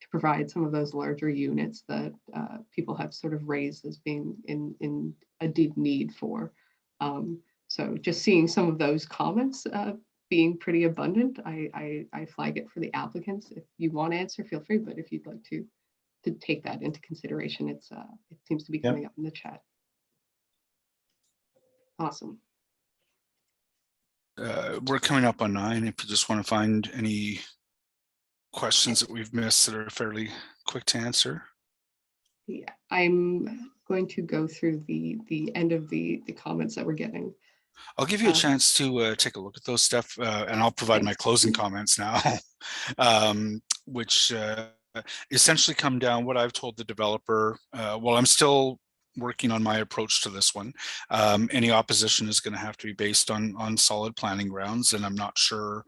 [SPEAKER 2] provide some of those larger units that people have sort of raised as being in a deep need for. So just seeing some of those comments being pretty abundant, I flag it for the applicants. If you want to answer, feel free, but if you'd like to take that into consideration, it seems to be coming up in the chat. Awesome.
[SPEAKER 1] We're coming up on 9. If you just want to find any questions that we've missed that are fairly quick to answer.
[SPEAKER 2] Yeah, I'm going to go through the end of the comments that we're getting.
[SPEAKER 1] I'll give you a chance to take a look at those stuff, and I'll provide my closing comments now, which essentially come down what I've told the developer. Well, I'm still working on my approach to this one. Any opposition is going to have to be based on solid planning grounds, and I'm not sure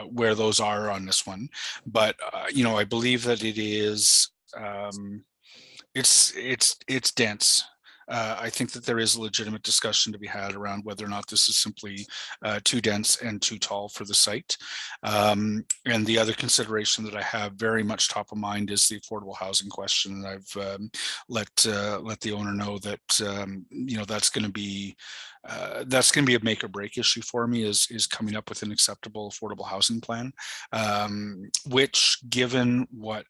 [SPEAKER 1] where those are on this one. But I believe that it is it's dense. I think that there is a legitimate discussion to be had around whether or not this is simply too dense and too tall for the site. And the other consideration that I have very much top of mind is the affordable housing question. And I've let the owner know that that's going to be a make or break issue for me, is coming up with an acceptable affordable housing plan, which, given what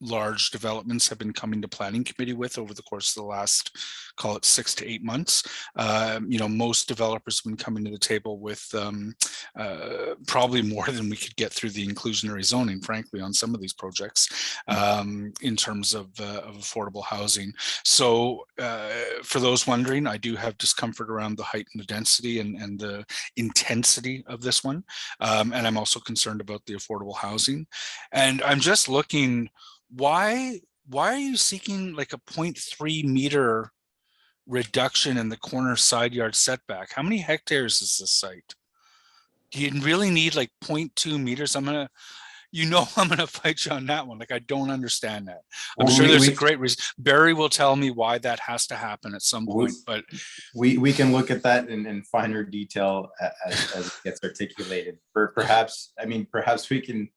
[SPEAKER 1] large developments have been coming to planning committee with over the course of the last, call it 6 to 8 months. Most developers have been coming to the table with probably more than we could get through the inclusionary zoning, frankly, on some of these projects, in terms of affordable housing. So for those wondering, I do have discomfort around the height and the density and the intensity of this one. And I'm also concerned about the affordable housing. And I'm just looking, why are you seeking like a 0.3 meter reduction in the corner side yard setback? How many hectares is this site? Do you really need like 0.2 meters? I'm going to fight you on that one. Like, I don't understand that. I'm
[SPEAKER 4] Well,
[SPEAKER 1] sure
[SPEAKER 4] we-
[SPEAKER 1] there's a
[SPEAKER 4] we-
[SPEAKER 1] great reason. Barry will tell me why that has to happen at some point, but
[SPEAKER 4] we can look at that in finer detail as it gets articulated. Perhaps we can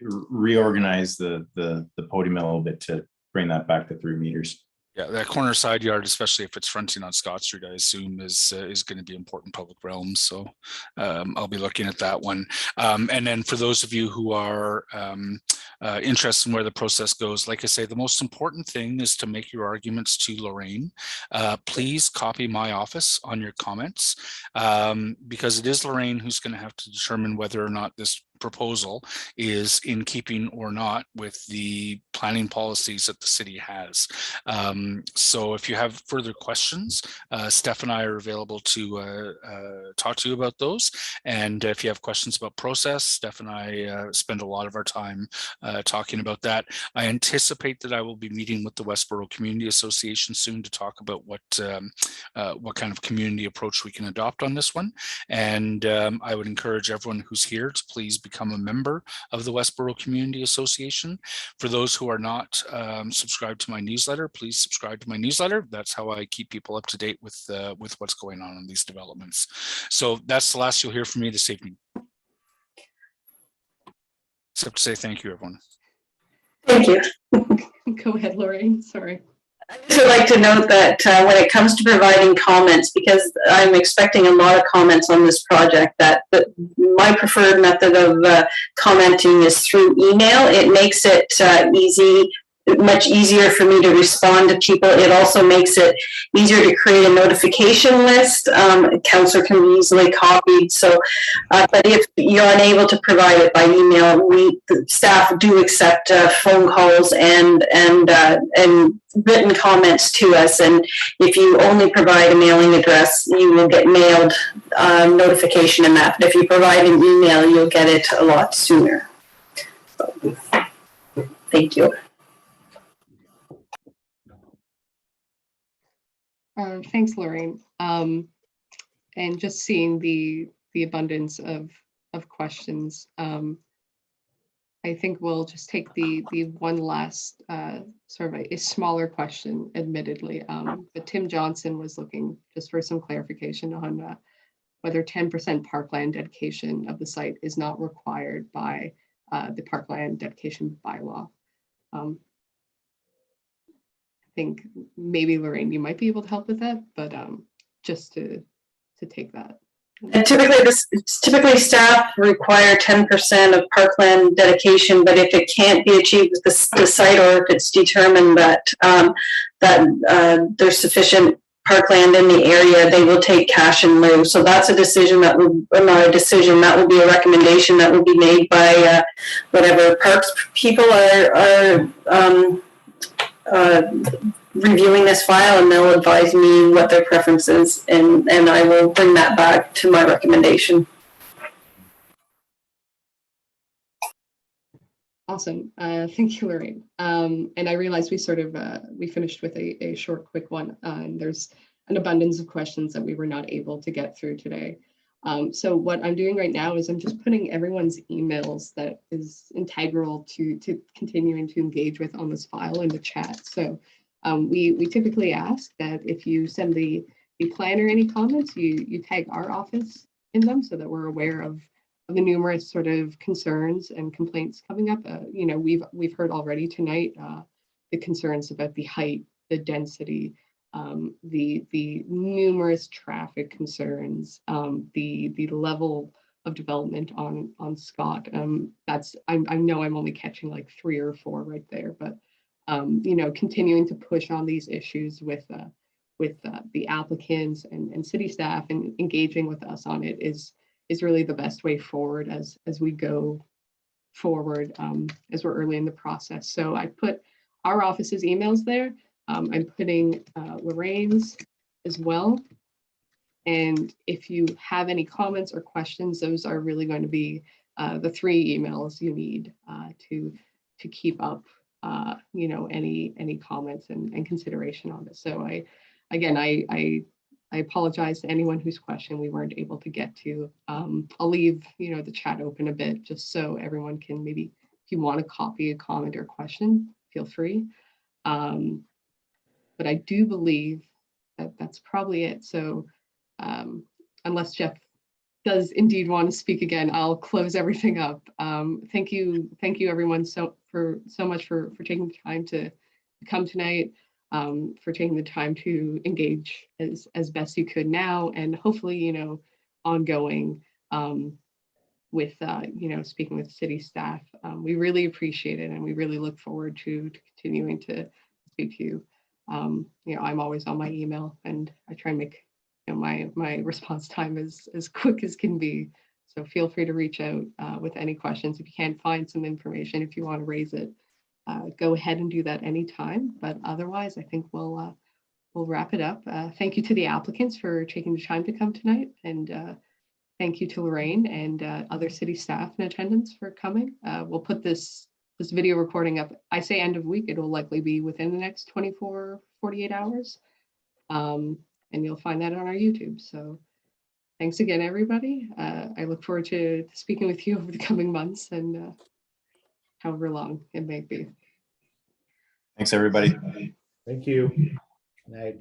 [SPEAKER 4] reorganize the podium a little bit to bring that back to 3 meters.
[SPEAKER 1] yeah, that corner side yard, especially if it's fronting on Scott Street, I assume is going to be important public realm. So I'll be looking at that one. And then for those of you who are interested in where the process goes, like I say, the most important thing is to make your arguments to Lorraine. Please copy my office on your comments, because it is Lorraine who's going to have to determine whether or not this proposal is in keeping or not with the planning policies that the city has. So if you have further questions, Steph and I are available to talk to you about those. And if you have questions about process, Steph and I spend a lot of our time talking about that. I anticipate that I will be meeting with the Westboro Community Association soon to talk about what kind of community approach we can adopt on this one. And I would encourage everyone who's here to please become a member of the Westboro Community Association. For those who are not subscribed to my newsletter, please subscribe to my newsletter. That's how I keep people up to date with what's going on in these developments. So that's the last you'll hear from me this evening. Except to say thank you, everyone.
[SPEAKER 6] Thank you.
[SPEAKER 2] Go ahead, Lorraine. Sorry.
[SPEAKER 6] I just would like to note that when it comes to providing comments, because I'm expecting a lot of comments on this project, that my preferred method of commenting is through email. It makes it much easier for me to respond to people. It also makes it easier to create a notification list. Councillor can be easily copied. So, but if you're unable to provide it by email, the staff do accept phone calls and written comments to us. And if you only provide a mailing address, you will get mailed notification in that. But if you provide an email, you'll get it a lot sooner. So, thank you.
[SPEAKER 2] Thanks, Lorraine. And just seeing the abundance of questions, I think we'll just take the one last sort of a smaller question, admittedly. But Tim Johnson was looking just for some clarification on whether 10% parkland dedication of the site is not required by the parkland dedication bylaw. I think maybe Lorraine, you might be able to help with that, but just to take that.
[SPEAKER 6] And typically staff require 10% of parkland dedication, but if it can't be achieved with the site, or if it's determined that there's sufficient parkland in the area, they will take cash in lieu. So that's a decision that will, not a decision, that will be a recommendation that will be made by whatever parks people are reviewing this file, and they'll advise me what their preference is, and I will bring that back to my recommendation.
[SPEAKER 2] Awesome. Thank you, Lorraine. And I realized we sort of, we finished with a short, quick one, and there's an abundance of questions that we were not able to get through today. So what I'm doing right now is I'm just putting everyone's emails that is integral to continuing to engage with on this file in the chat. So we typically ask that if you send the planner any comments, you tag our office in them so that we're aware of the numerous sort of concerns and complaints coming up. You know, we've heard already tonight the concerns about the height, the density, the numerous traffic concerns, the level of development on Scott. I know I'm only catching like 3 or 4 right there, but you know, continuing to push on these issues with the applicants and city staff and engaging with us on it is really the best way forward as we go forward, as we're early in the process. So I put our office's emails there. I'm putting Lorraine's as well. And if you have any comments or questions, those are really going to be the 3 emails you need to keep up, you know, any comments and consideration on this. So I I apologize to anyone whose question we weren't able to get to. I'll leave, the chat open a bit just so everyone can maybe, if you want to copy a comment or question, feel free. But I do believe that that's probably it. So unless Jeff does indeed want to speak again, I'll close everything up. Thank you everyone so much for taking the time to come tonight, for taking the time to engage as best you could now, and hopefully, ongoing with, speaking with city staff. We really appreciate it, and we really look forward to continuing to speak to you. I'm always on my email, and I try and make my response time as quick as can be. So feel free to reach out with any questions. If you can't find some information, if you want to raise it, go ahead and do that anytime. But otherwise, I think we'll wrap it up. Thank you to the applicants for taking the time to come tonight, and thank you to Lorraine and other city staff in attendance for coming. We'll put this video recording up. I say end of week, it will likely be within the next 48 hours. And you'll find that on our YouTube. So thanks again, everybody. I look forward to speaking with you over the coming months and however long it may be.
[SPEAKER 4] Thanks, everybody.
[SPEAKER 3] Thank you. Good night.